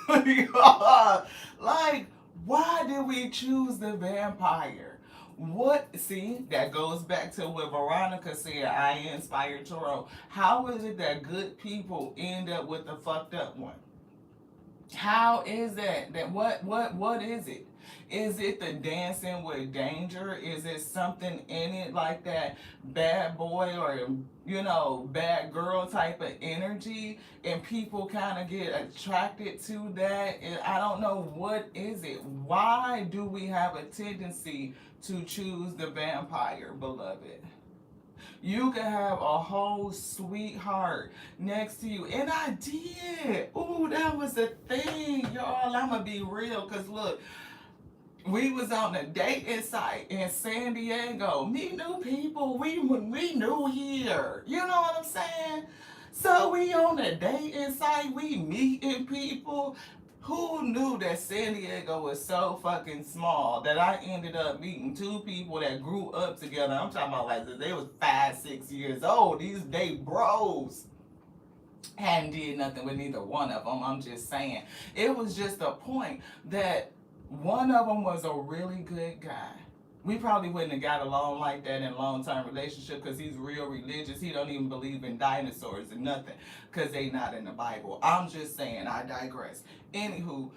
Like why did we choose the vampire? What see that goes back to what Veronica said, I inspired Toro. How is it that good people end up with the fucked up one? How is that? That what is it? Is it the dancing with danger? Is it something in it like that bad boy or bad girl type of energy and people kind of get attracted to that? And I don't know what is it. Why do we have a tendency to choose the vampire, beloved? You can have a whole sweetheart next to you. And I did. Ooh, that was the thing, y'all. I'ma be real. Cause look, we was on a dating site in San Diego. Meet new people. We new here. You know what I'm saying? So we on a dating site. We meeting people. Who knew that San Diego was so fucking small that I ended up meeting two people that grew up together? I'm talking about like they was 5, 6 years old. They bros. Hadn't did nothing with neither one of them. I'm just saying. It was just a point that one of them was a really good guy. We probably wouldn't have got along like that in a long-term relationship because he's real religious. He don't even believe in dinosaurs and nothing because they not in the Bible. I'm just saying, I digress. Anywho,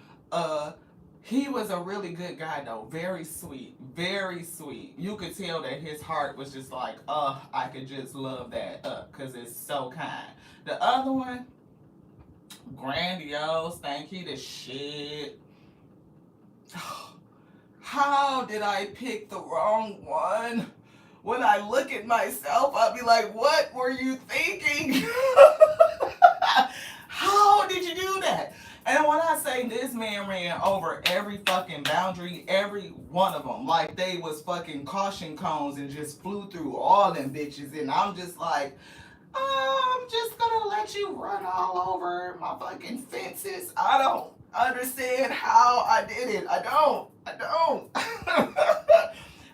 he was a really good guy though. Very sweet. Very sweet. You could tell that his heart was just like, I could just love that because it's so kind. The other one, grandiose, think he the shit. How did I pick the wrong one? When I look at myself, I'll be like, what were you thinking? How did you do that? And when I say this man ran over every fucking boundary, every one of them, like they was fucking caution cones and just flew through all them bitches. And I'm just like, I'm just gonna let you run all over my fucking fences. I don't understand how I did it. I don't.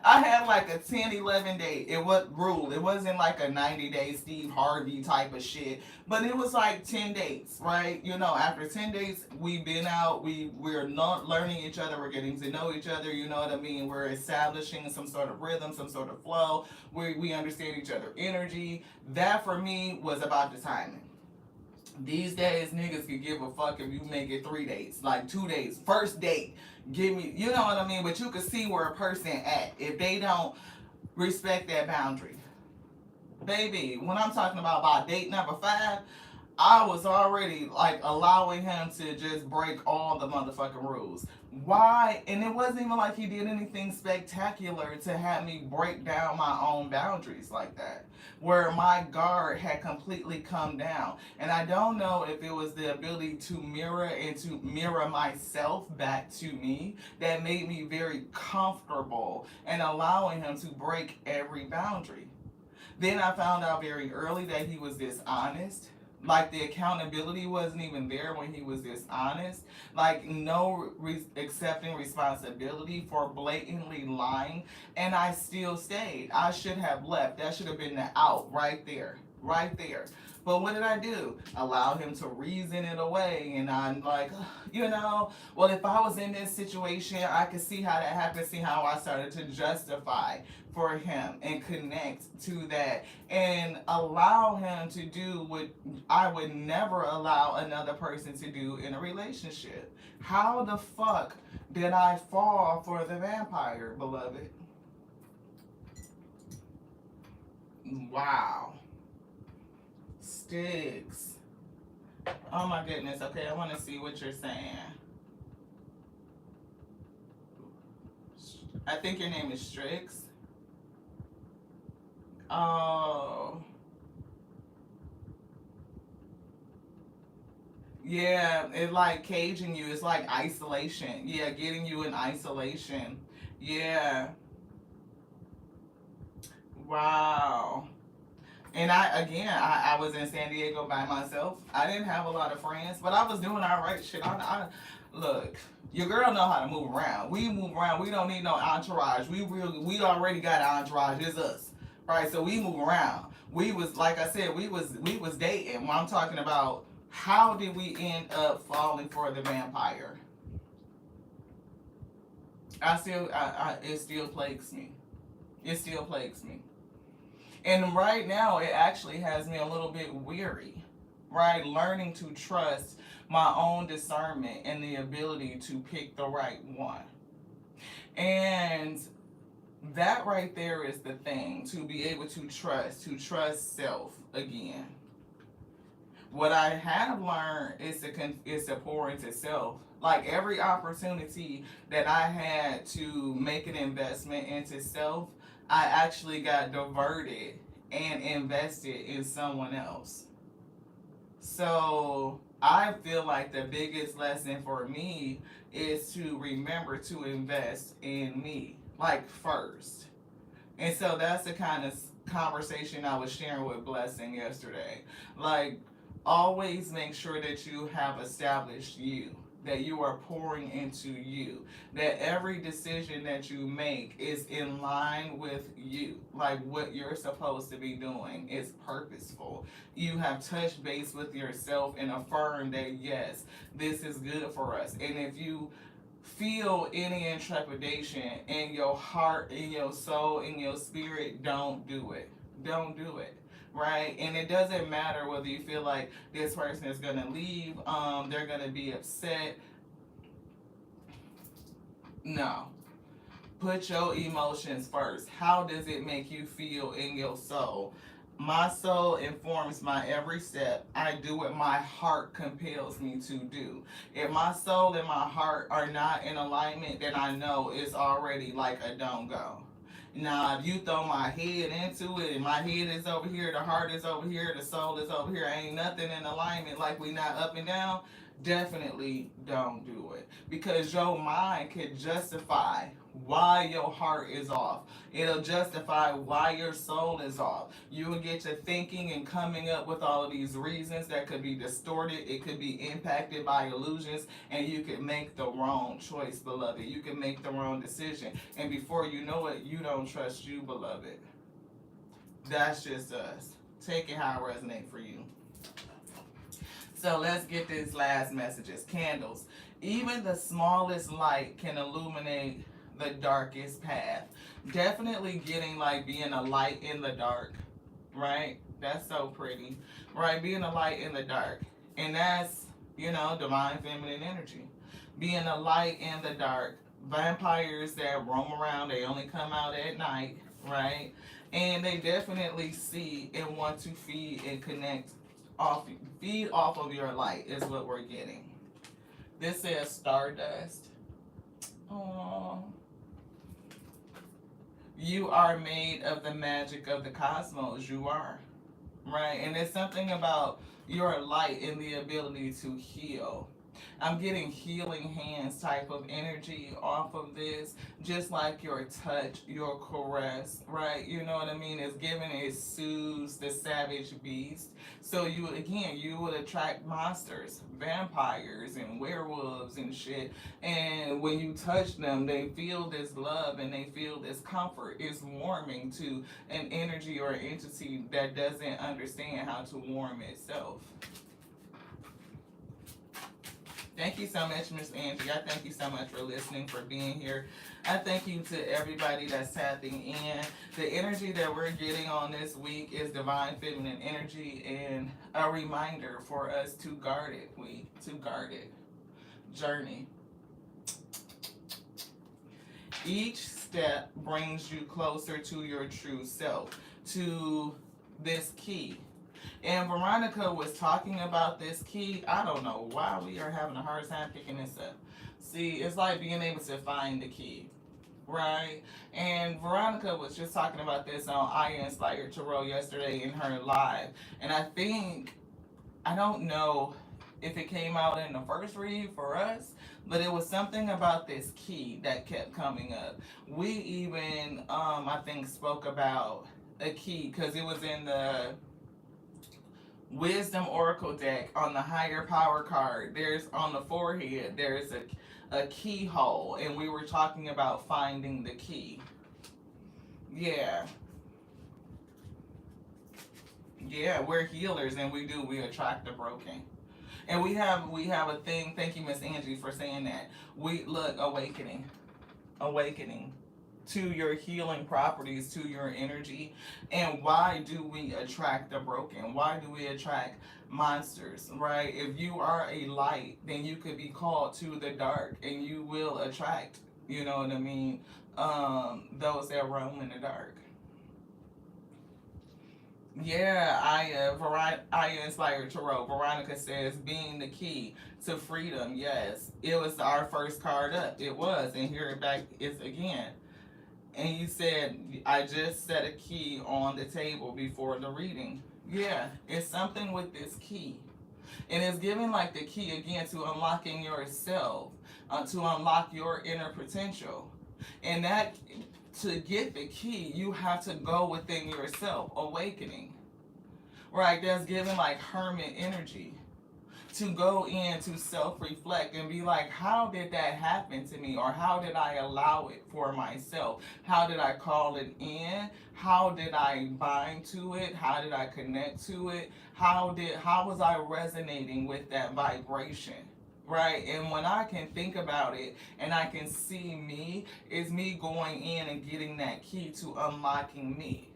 I had like a 10, 11 day. It was rule. It wasn't like a 90-day Steve Harvey type of shit. But it was like 10 dates, right? After 10 dates, we've been out. We're not learning each other. We're getting to know each other. You know what I mean? We're establishing some sort of rhythm, some sort of flow. We understand each other's energy. That for me was about the timing. These days, niggas could give a fuck if you make it 3 dates, like 2 dates. First date, give me, you know what I mean? But you can see where a person at if they don't respect that boundary. Baby, when I'm talking about date number 5, I was already like allowing him to just break all the motherfucking rules. Why? And it wasn't even like he did anything spectacular to have me break down my own boundaries like that, where my guard had completely come down. And I don't know if it was the ability to mirror and to mirror myself back to me that made me very comfortable and allowing him to break every boundary. Then I found out very early that he was dishonest. Like the accountability wasn't even there when he was dishonest. Like no accepting responsibility for blatantly lying. And I still stayed. I should have left. That should have been the out right there. Right there. But what did I do? Allow him to reason it away. And I'm like, well, if I was in this situation, I could see how that happened, see how I started to justify for him and connect to that and allow him to do what I would never allow another person to do in a relationship. How the fuck did I fall for the vampire, beloved? Wow. Sticks. Oh my goodness. Okay, I want to see what you're saying. I think your name is Strix. Oh. Yeah, it like caging you. It's like isolation. Yeah, getting you in isolation. Yeah. Wow. And I was in San Diego by myself. I didn't have a lot of friends, but I was doing all right shit. Look, your girl know how to move around. We move around. We don't need no entourage. We already got an entourage. It's us, right? So we move around. We was like I said, we was dating. When I'm talking about how did we end up falling for the vampire? It still plagues me. It still plagues me. And right now, it actually has me a little bit weary, right? Learning to trust my own discernment and the ability to pick the right one. And that right there is the thing, to be able to trust self again. What I have learned is to pour into self. Like every opportunity that I had to make an investment into self, I actually got diverted and invested in someone else. So I feel like the biggest lesson for me is to remember to invest in me, like first. And so that's the kind of conversation I was sharing with Blessing yesterday. Like, always make sure that you have established you, that you are pouring into you, that every decision that you make is in line with you, like what you're supposed to be doing is purposeful. You have touched base with yourself and affirmed that yes, this is good for us. And if you feel any intrepidation in your heart, in your soul, in your spirit, don't do it. Don't do it. Right? And it doesn't matter whether you feel like this person is gonna leave, they're gonna be upset. No. Put your emotions first. How does it make you feel in your soul? My soul informs my every step. I do what my heart compels me to do. If my soul and my heart are not in alignment, then I know it's already like a don't go. Now, if you throw my head into it, and my head is over here, the heart is over here, the soul is over here, ain't nothing in alignment, like we not up and down, definitely don't do it. Because your mind can justify why your heart is off. It'll justify why your soul is off. You will get to thinking and coming up with all of these reasons that could be distorted. It could be impacted by illusions, and you could make the wrong choice, beloved. You can make the wrong decision. And before you know it, you don't trust you, beloved. That's just us. Take it how it resonates for you. So let's get these last messages. Candles. Even the smallest light can illuminate the darkest path. Definitely getting like being a light in the dark, right? That's so pretty, right? Being a light in the dark. And that's, divine feminine energy. Being a light in the dark. Vampires that roam around, they only come out at night, right? And they definitely see and want to feed and connect off, feed off of your light is what we're getting. This says stardust. Oh, you are made of the magic of the cosmos. You are. Right? And it's something about your light and the ability to heal. I'm getting healing hands type of energy off of this, just like your touch, your caress, right? You know what I mean? It's giving, it soothes the savage beast. So you, again, you would attract monsters, vampires and werewolves and shit. And when you touch them, they feel this love and they feel this comfort. It's warming to an energy or entity that doesn't understand how to warm itself. Thank you so much, Miss Angie. I thank you so much for listening, for being here. I thank you to everybody that's tapping in. The energy that we're getting on this week is divine feminine energy and a reminder for us to guard it. To guard it. Journey. Each step brings you closer to your true self, to this key. And Veronica was talking about this key. I don't know why we are having a hard time picking this up. See, it's like being able to find the key, right? And Veronica was just talking about this on I Inspired Tarot yesterday in her live. And I think, I don't know if it came out in the first read for us, but it was something about this key that kept coming up. We even, I think, spoke about a key because it was in the Wisdom Oracle deck on the higher power card. There's on the forehead, there's a keyhole, and we were talking about finding the key. Yeah. Yeah, we're healers and we attract the broken. And we have a thing, thank you Miss Angie for saying that. We look, awakening to your healing properties, to your energy. And why do we attract the broken? Why do we attract monsters, right? If you are a light, then you could be called to the dark and you will attract, you know what I mean, those that roam in the dark. Yeah, I Inspired Tarot. Veronica says, being the key to freedom. Yes, it was our first card up. It was, and here it back is again. And you said, I just set a key on the table before the reading. Yeah, it's something with this key. And it's giving like the key again to unlocking yourself, to unlock your inner potential. And that, to get the key, you have to go within yourself, awakening. Right, that's giving like hermit energy, to go in to self-reflect and be like, how did that happen to me, or how did I allow it for myself? How did I call it in? How did I bind to it? How did I connect to it? How was I resonating with that vibration? Right, and when I can think about it and I can see me, it's me going in and getting that key to unlocking me.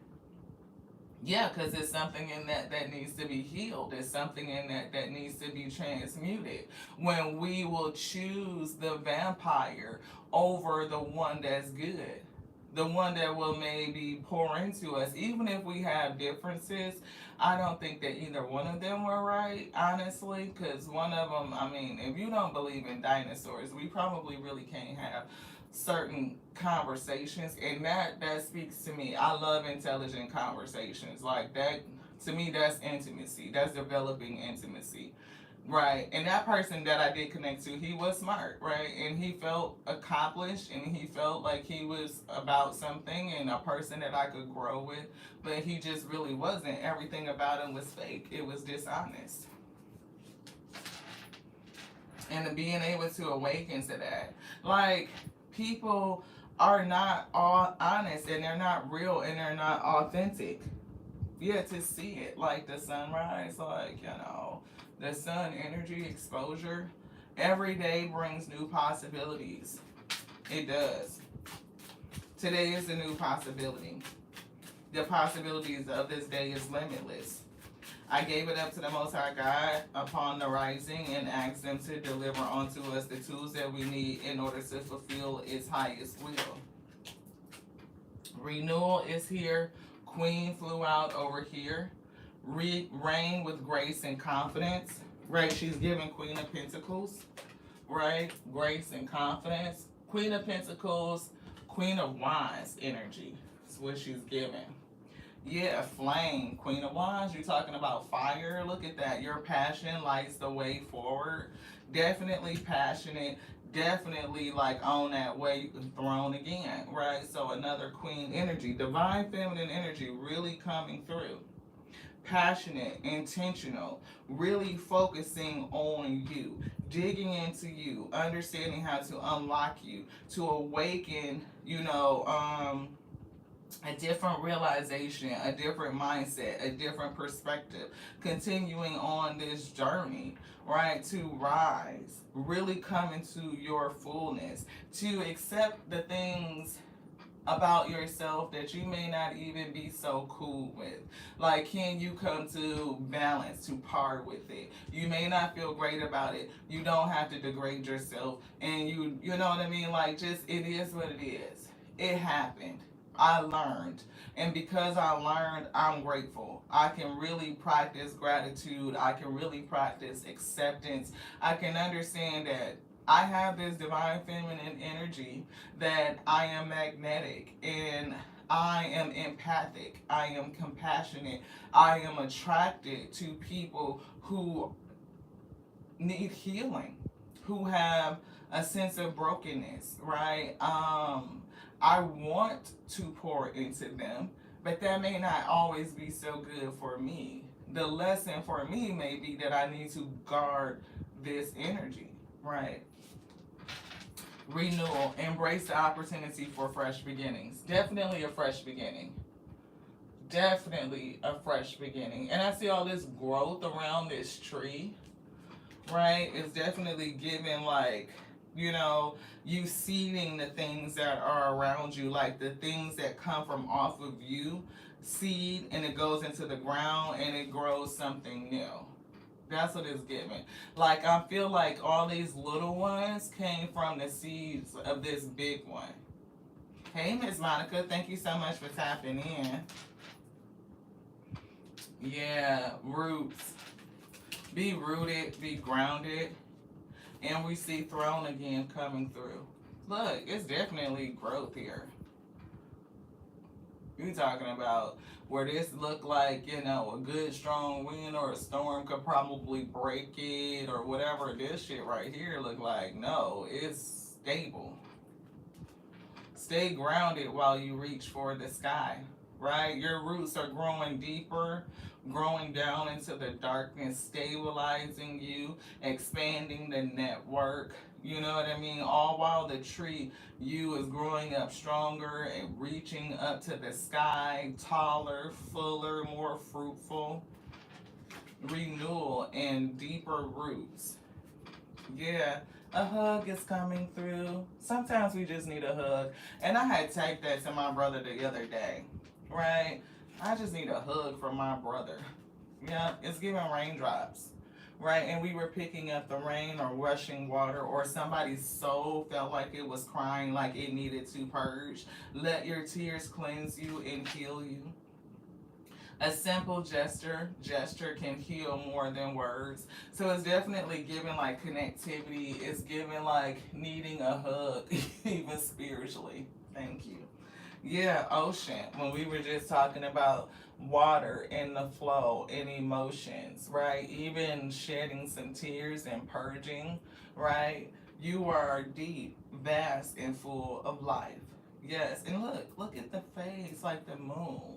Yeah, because it's something in that needs to be healed. There's something in that needs to be transmuted. When we will choose the vampire over the one that's good, the one that will maybe pour into us, even if we have differences. I don't think that either one of them were right, honestly, because one of them, I mean, if you don't believe in dinosaurs, we probably really can't have certain conversations, and that speaks to me. I love intelligent conversations like that. To me, that's intimacy, that's developing intimacy, right? And that person that I did connect to, he was smart, right? And he felt accomplished and he felt like he was about something and a person that I could grow with, but he just really wasn't. Everything about him was fake, it was dishonest. And being able to awaken to that, like, people are not all honest and they're not real and they're not authentic. Yeah, to see it, like the sunrise, like, the sun energy exposure every day brings new possibilities. It does. Today is a new possibility. The possibilities of this day is limitless. I gave it up to the Most High God upon the rising and asked Him to deliver unto us the tools that we need in order to fulfill its highest will. Renewal is here. Queen flew out over here. Reign with grace and confidence, right? She's giving Queen of Pentacles, right? Grace and confidence. Queen of Pentacles, Queen of Wands energy. That's what she's giving. Yeah, flame. Queen of Wands, you're talking about fire. Look at that. Your passion lights the way forward. Definitely passionate. Definitely like on that way throne again, right? So another queen energy. Divine feminine energy really coming through. Passionate, intentional, really focusing on you, digging into you, understanding how to unlock you, to awaken, a different realization, a different mindset, a different perspective, continuing on this journey, right? To rise, really come into your fullness, to accept the things about yourself that you may not even be so cool with. Like, can you come to balance, to par with it? You may not feel great about it. You don't have to degrade yourself. And you know what I mean? Like, just, it is what it is. It happened. I learned. And because I learned, I'm grateful. I can really practice gratitude. I can really practice acceptance. I can understand that I have this divine feminine energy, that I am magnetic and I am empathic. I am compassionate. I am attracted to people who need healing, who have a sense of brokenness, right? I want to pour into them, but that may not always be so good for me. The lesson for me may be that I need to guard this energy, right? Renewal, embrace the opportunity for fresh beginnings. Definitely a fresh beginning. Definitely a fresh beginning. And I see all this growth around this tree, right? It's definitely giving, like, you seeding the things that are around you, like the things that come from off of you, seed, and it goes into the ground and it grows something new. That's what it's giving. Like, I feel like all these little ones came from the seeds of this big one. Hey, Miss Monica, thank you so much for tapping in. Yeah, roots. Be rooted, be grounded. And we see throne again coming through. Look, it's definitely growth here. You talking about where this look like, a good strong wind or a storm could probably break it or whatever. This shit right here look like, no, it's stable. Stay grounded while you reach for the sky, right? Your roots are growing deeper, growing down into the darkness, stabilizing you, expanding the network. You know what I mean? All while the tree, you, is growing up stronger and reaching up to the sky, taller, fuller, more fruitful. Renewal and deeper roots. Yeah, a hug is coming through. Sometimes we just need a hug. And I had typed that to my brother the other day, right? I just need a hug from my brother. Yeah, it's giving raindrops, right? And we were picking up the rain or rushing water, or somebody's soul felt like it was crying, like it needed to purge. Let your tears cleanse you and heal you. A simple gesture can heal more than words. So it's definitely giving like connectivity. It's giving like needing a hug, even spiritually. Thank you. Yeah, ocean. When we were just talking about water and the flow and emotions, right? Even shedding some tears and purging, right? You are deep, vast, and full of life. Yes, and look at the face, like the moon.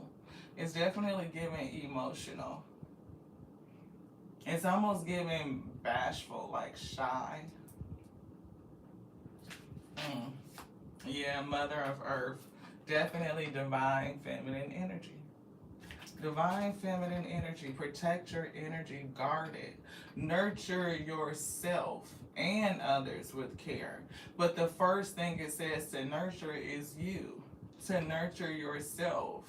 It's definitely giving emotional. It's almost giving bashful, like shy. Yeah, Mother of Earth. Definitely divine feminine energy. Divine feminine energy. Protect your energy, guard it. Nurture yourself and others with care. But the first thing it says to nurture is you. To nurture yourself.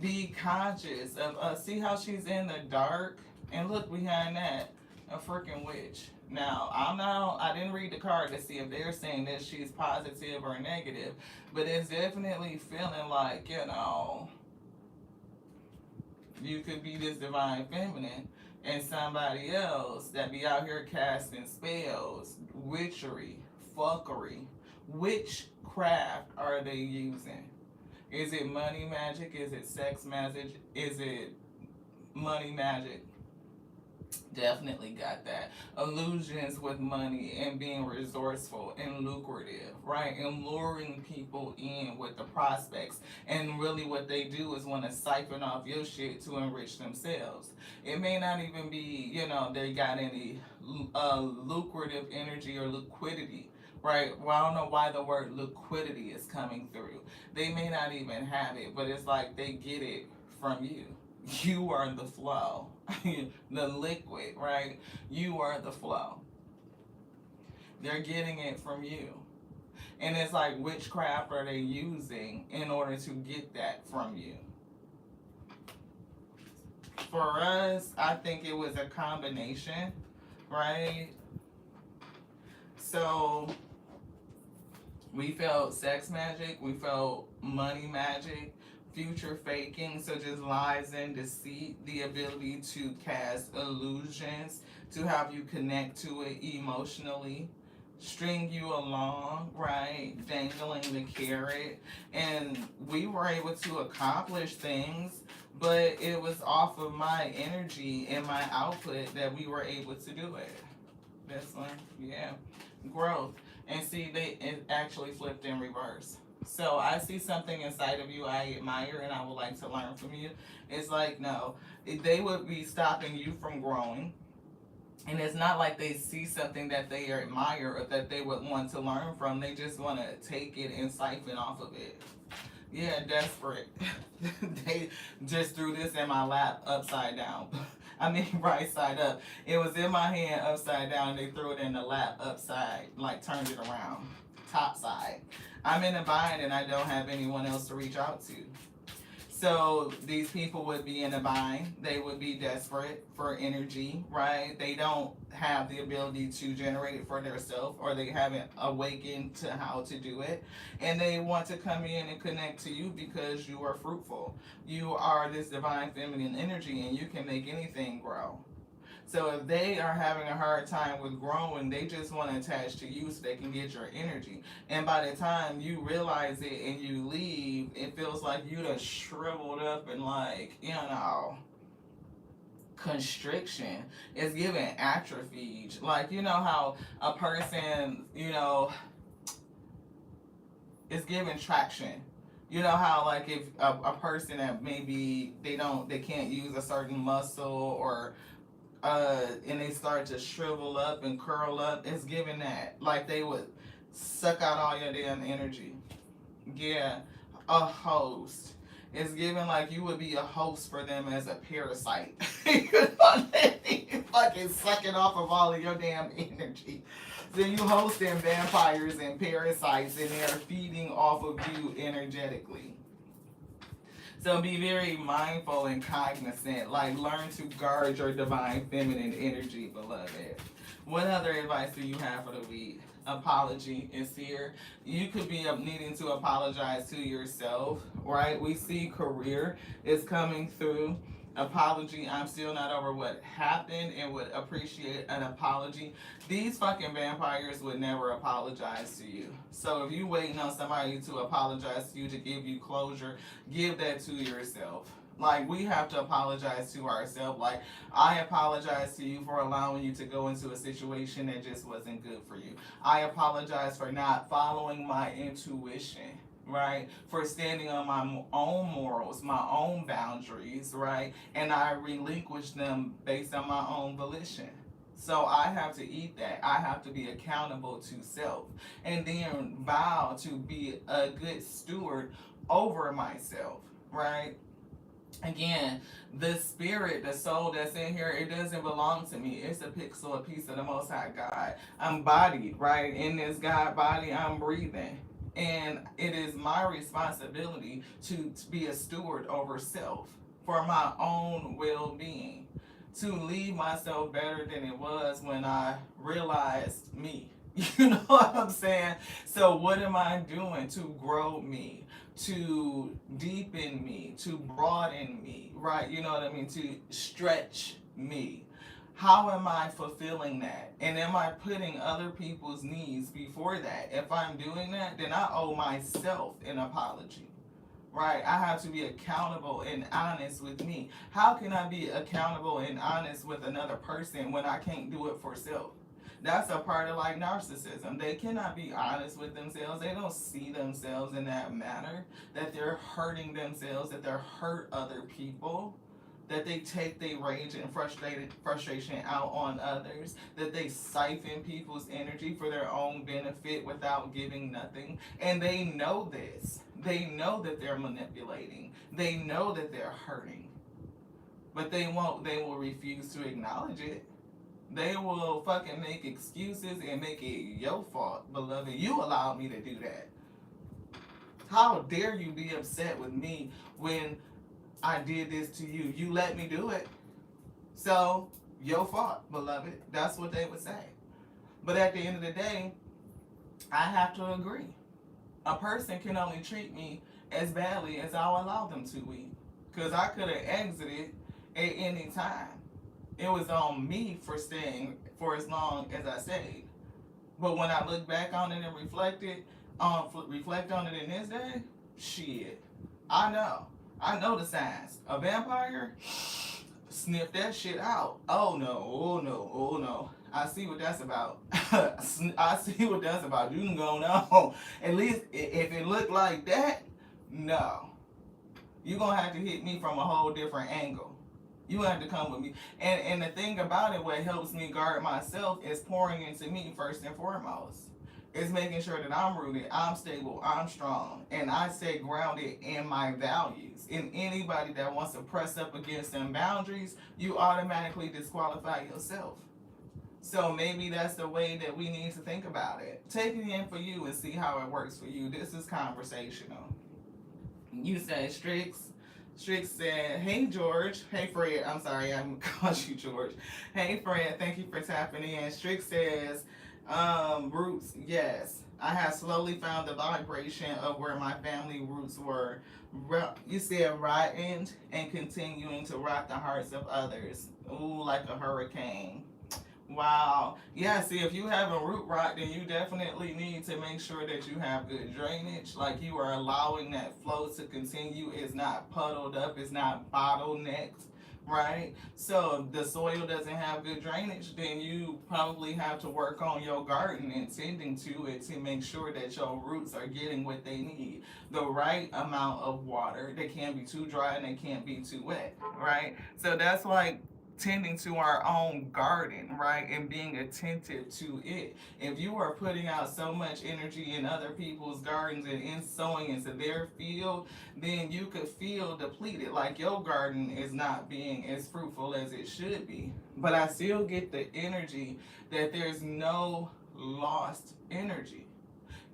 Be conscious of, see how she's in the dark? And look behind that, a freaking witch. Now, I didn't read the card to see if they're saying that she's positive or negative, but it's definitely feeling like, You could be this divine feminine and somebody else that be out here casting spells, witchery, fuckery. Which craft are they using? Is it money magic? Is it sex magic? Is it money magic? Definitely got that. Illusions with money and being resourceful and lucrative, right? And luring people in with the prospects. And really, what they do is want to siphon off your shit to enrich themselves. It may not even be, they got any lucrative energy or liquidity. Right? Well, I don't know why the word liquidity is coming through. They may not even have it, but it's like they get it from you. You are the flow, the liquid, right? You are the flow. They're getting it from you. And it's like, witchcraft are they using in order to get that from you? For us, I think it was a combination, right? So we felt sex magic, we felt money magic, future faking, so just lies and deceit, the ability to cast illusions, to have you connect to it emotionally, string you along, right? Dangling the carrot. And we were able to accomplish things, but it was off of my energy and my output that we were able to do it. This one, yeah. Growth. And see, it actually flipped in reverse. So I see something inside of you I admire and I would like to learn from you. It's like, no, they would be stopping you from growing. And it's not like they see something that they admire or that they would want to learn from. They just want to take it and siphon off of it. Yeah, desperate. They just threw this in my lap upside down. I mean, right side up. It was in my hand upside down. They threw it in the lap upside, like turned it around, top side. I'm in a bind and I don't have anyone else to reach out to. So these people would be in a bind. They would be desperate for energy, right? They don't have the ability to generate it for themselves, or they haven't awakened to how to do it. And they want to come in and connect to you because you are fruitful. You are this divine feminine energy and you can make anything grow. So if they are having a hard time with growing, they just want to attach to you so they can get your energy. And by the time you realize it and you leave, it feels like you done shriveled up and like, constriction. It's giving atrophy. Like, you know how a person, is giving traction. You know how like if a person that maybe they can't use a certain muscle or and they start to shrivel up and curl up, it's giving that. Like they would suck out all your damn energy. Yeah, a host. It's giving like you would be a host for them as a parasite. Fucking sucking off of all of your damn energy. So you hosting vampires and parasites and they're feeding off of you energetically. So be very mindful and cognizant. Like learn to guard your divine feminine energy, beloved. What other advice do you have for the week? Apology is here. You could be needing to apologize to yourself, right? We see career is coming through. Apology, I'm still not over what happened and would appreciate an apology. These fucking vampires would never apologize to you. So if you waiting on somebody to apologize to you to give you closure, give that to yourself. Like, we have to apologize to ourselves. Like, I apologize to you for allowing you to go into a situation that just wasn't good for you. I apologize for not following my intuition, right? For standing on my own morals, my own boundaries, right? And I relinquish them based on my own volition. So I have to eat that. I have to be accountable to self. And then vow to be a good steward over myself, right? Again, the spirit, the soul that's in here, it doesn't belong to me. It's a pixel, a piece of the Most High God. I'm bodied, right? In this God body, I'm breathing. And it is my responsibility to be a steward over self for my own well-being, to leave myself better than it was when I realized me. You know what I'm saying? So what am I doing to grow me, to deepen me, to broaden me, right? You know what I mean? To stretch me. How am I fulfilling that? And am I putting other people's needs before that? If I'm doing that, then I owe myself an apology. Right? I have to be accountable and honest with me. How can I be accountable and honest with another person when I can't do it for self? That's a part of like narcissism. They cannot be honest with themselves. They don't see themselves in that manner, that they're hurting themselves, that they're hurt other people, that they take their rage and frustration out on others, that they siphon people's energy for their own benefit without giving nothing. And they know this. They know that they're manipulating. They know that they're hurting. But they will refuse to acknowledge it. They will fucking make excuses and make it your fault, beloved. You allowed me to do that. How dare you be upset with me when I did this to you? You let me do it. So, your fault, beloved. That's what they would say. But at the end of the day, I have to agree. A person can only treat me as badly as I'll allow them to be. Because I could have exited at any time. It was on me for staying for as long as I stayed. But when I look back on it and reflect on it in this day, shit, I know the signs. A vampire, sniff that shit out. Oh no, oh no, oh no. I see what that's about. I see what that's about. You can go on. At least if it looked like that, no. You're going to have to hit me from a whole different angle. You have to come with me. And the thing about it, what helps me guard myself is pouring into me first and foremost. It's making sure that I'm rooted, I'm stable, I'm strong, and I stay grounded in my values. And anybody that wants to press up against them boundaries, you automatically disqualify yourself. So maybe that's the way that we need to think about it. Take it in for you and see how it works for you. This is conversational. You say Strix. Strix said, hey George. Hey Fred. I'm sorry, I'm calling you George. Hey Fred, thank you for tapping in. Strix says, roots, yes. I have slowly found the vibration of where my family roots were. You said rotting and continuing to rot the hearts of others. Ooh, like a hurricane. Wow. Yeah, see, if you have a root rot, then you definitely need to make sure that you have good drainage. Like you are allowing that flow to continue. It's not puddled up. It's not bottlenecked, right? So if the soil doesn't have good drainage, then you probably have to work on your garden and tending to it to make sure that your roots are getting what they need. The right amount of water. They can't be too dry and they can't be too wet, right? So that's like tending to our own garden, right? And being attentive to it. If you are putting out so much energy in other people's gardens and in sowing into their field, then you could feel depleted, like your garden is not being as fruitful as it should be. But I still get the energy that there's no lost energy.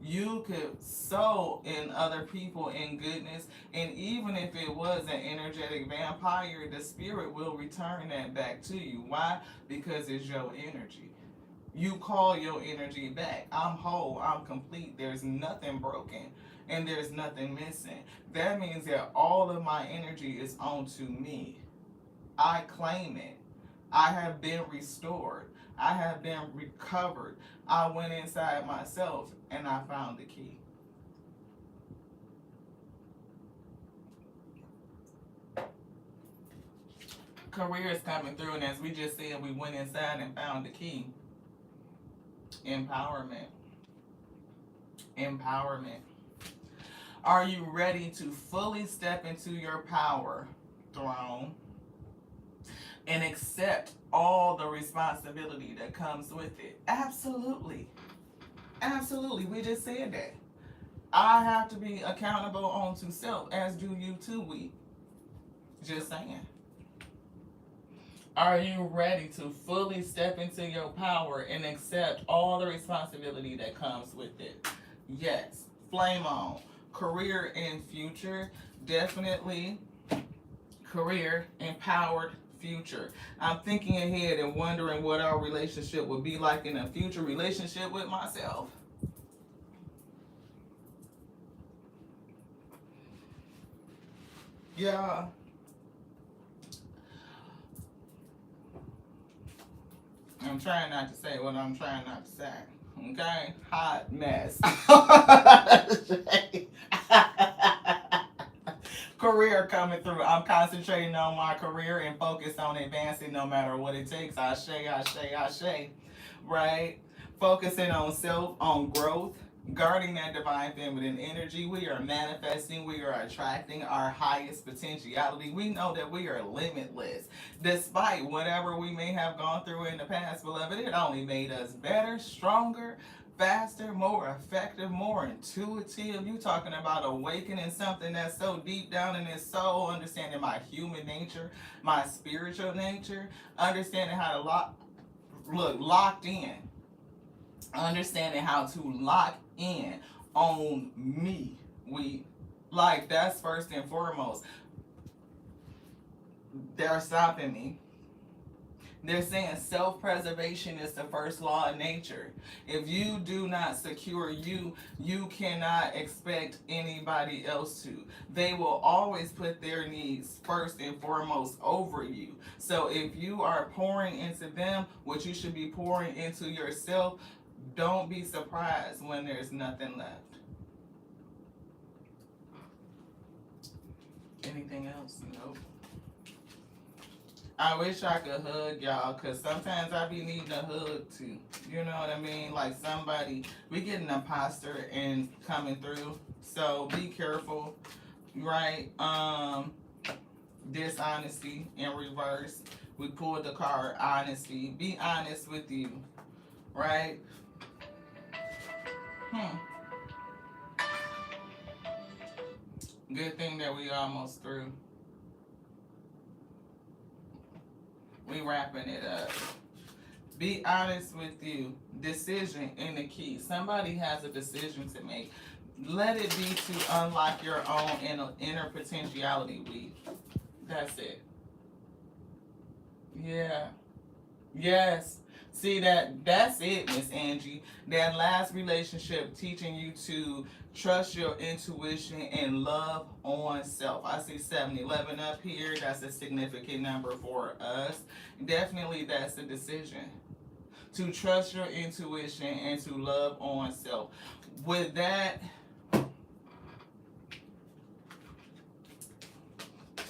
You could sow in other people in goodness, and even if it was an energetic vampire, the spirit will return that back to you. Why? Because it's your energy. You call your energy back. I'm whole, I'm complete, there's nothing broken, and there's nothing missing. That means that all of my energy is onto me. I claim it. I have been restored. I have been recovered. I went inside myself and I found the key. Career is coming through, and as we just said, we went inside and found the key. Empowerment. Empowerment. Are you ready to fully step into your power throne and accept all the responsibility that comes with it? Absolutely. Absolutely. We just said that. I have to be accountable onto self, as do you too, we. Just saying. Are you ready to fully step into your power and accept all the responsibility that comes with it? Yes. Flame on. Career and future. Definitely career, empowered future. I'm thinking ahead and wondering what our relationship would be like in a future relationship with myself. Yeah. I'm trying not to say what I'm trying not to say. Okay? Hot mess. Career coming through. I'm concentrating on my career and focused on advancing no matter what it takes. I say. Right? Focusing on self, on growth, guarding that divine feminine energy. We are manifesting, we are attracting our highest potentiality. We know that we are limitless. Despite whatever we may have gone through in the past, beloved, it only made us better, stronger, faster, more effective, more intuitive. You talking about awakening something that's so deep down in this soul, understanding my human nature, my spiritual nature, understanding how to locked in, understanding how to lock in on me. We like that's first and foremost. They're stopping me. They're saying self preservation is the first law of nature. If you do not secure you, you cannot expect anybody else to. They will always put their needs first and foremost over you. So if you are pouring into them, what you should be pouring into yourself, don't be surprised when there's nothing left. Anything else? Nope. I wish I could hug y'all, because sometimes I be needing a hug too. You know what I mean? Like somebody, we get an imposter and coming through. So be careful, right? Dishonesty in reverse. We pulled the card honesty. Be honest with you, right? Hmm. Good thing that we almost through. We wrapping it up. Be honest with you. Decision in the key. Somebody has a decision to make. Let it be to unlock your own inner potentiality. That's it. Yeah. Yes. See that's it, Miss Angie. That last relationship teaching you to trust your intuition and love on self. I see 711 up here. That's a significant number for us. Definitely that's the decision. To trust your intuition and to love on self. With that,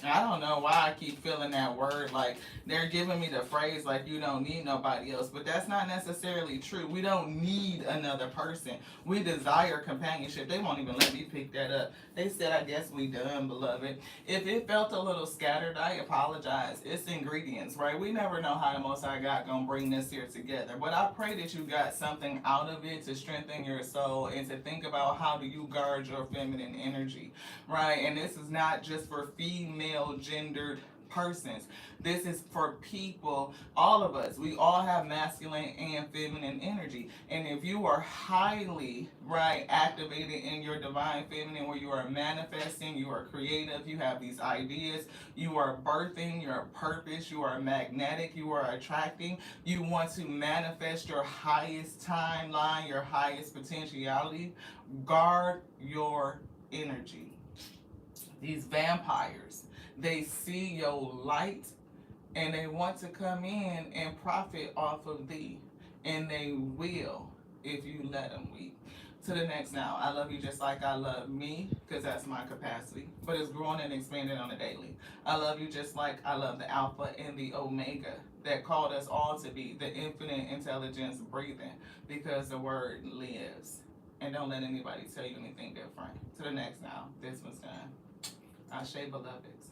I don't know why I keep feeling that word like they're giving me the phrase like you don't need nobody else, but that's not necessarily true. We don't need another person. We desire companionship. They won't even let me pick that up. They said, I guess we done, beloved. If it felt a little scattered, I apologize. It's ingredients, right? We never know how the Most High God gonna bring this here together, but I pray that you got something out of it to strengthen your soul and to think about how do you guard your feminine energy, right? And this is not just for female gendered persons. This is for people, all of us. We all have masculine and feminine energy. And if you are highly, right, activated in your divine feminine, where you are manifesting, you are creative, you have these ideas, you are birthing your purpose, you are magnetic, you are attracting, you want to manifest your highest timeline, your highest potentiality, guard your energy. These vampires, they see your light and they want to come in and profit off of thee. And they will if you let them weep. To the next now. I love you just like I love me, because that's my capacity. But it's growing and expanding on a daily. I love you just like I love the Alpha and the Omega that called us all to be the infinite intelligence breathing, because the word lives. And don't let anybody tell you anything different. To the next now. This was done. Ashe, beloveds.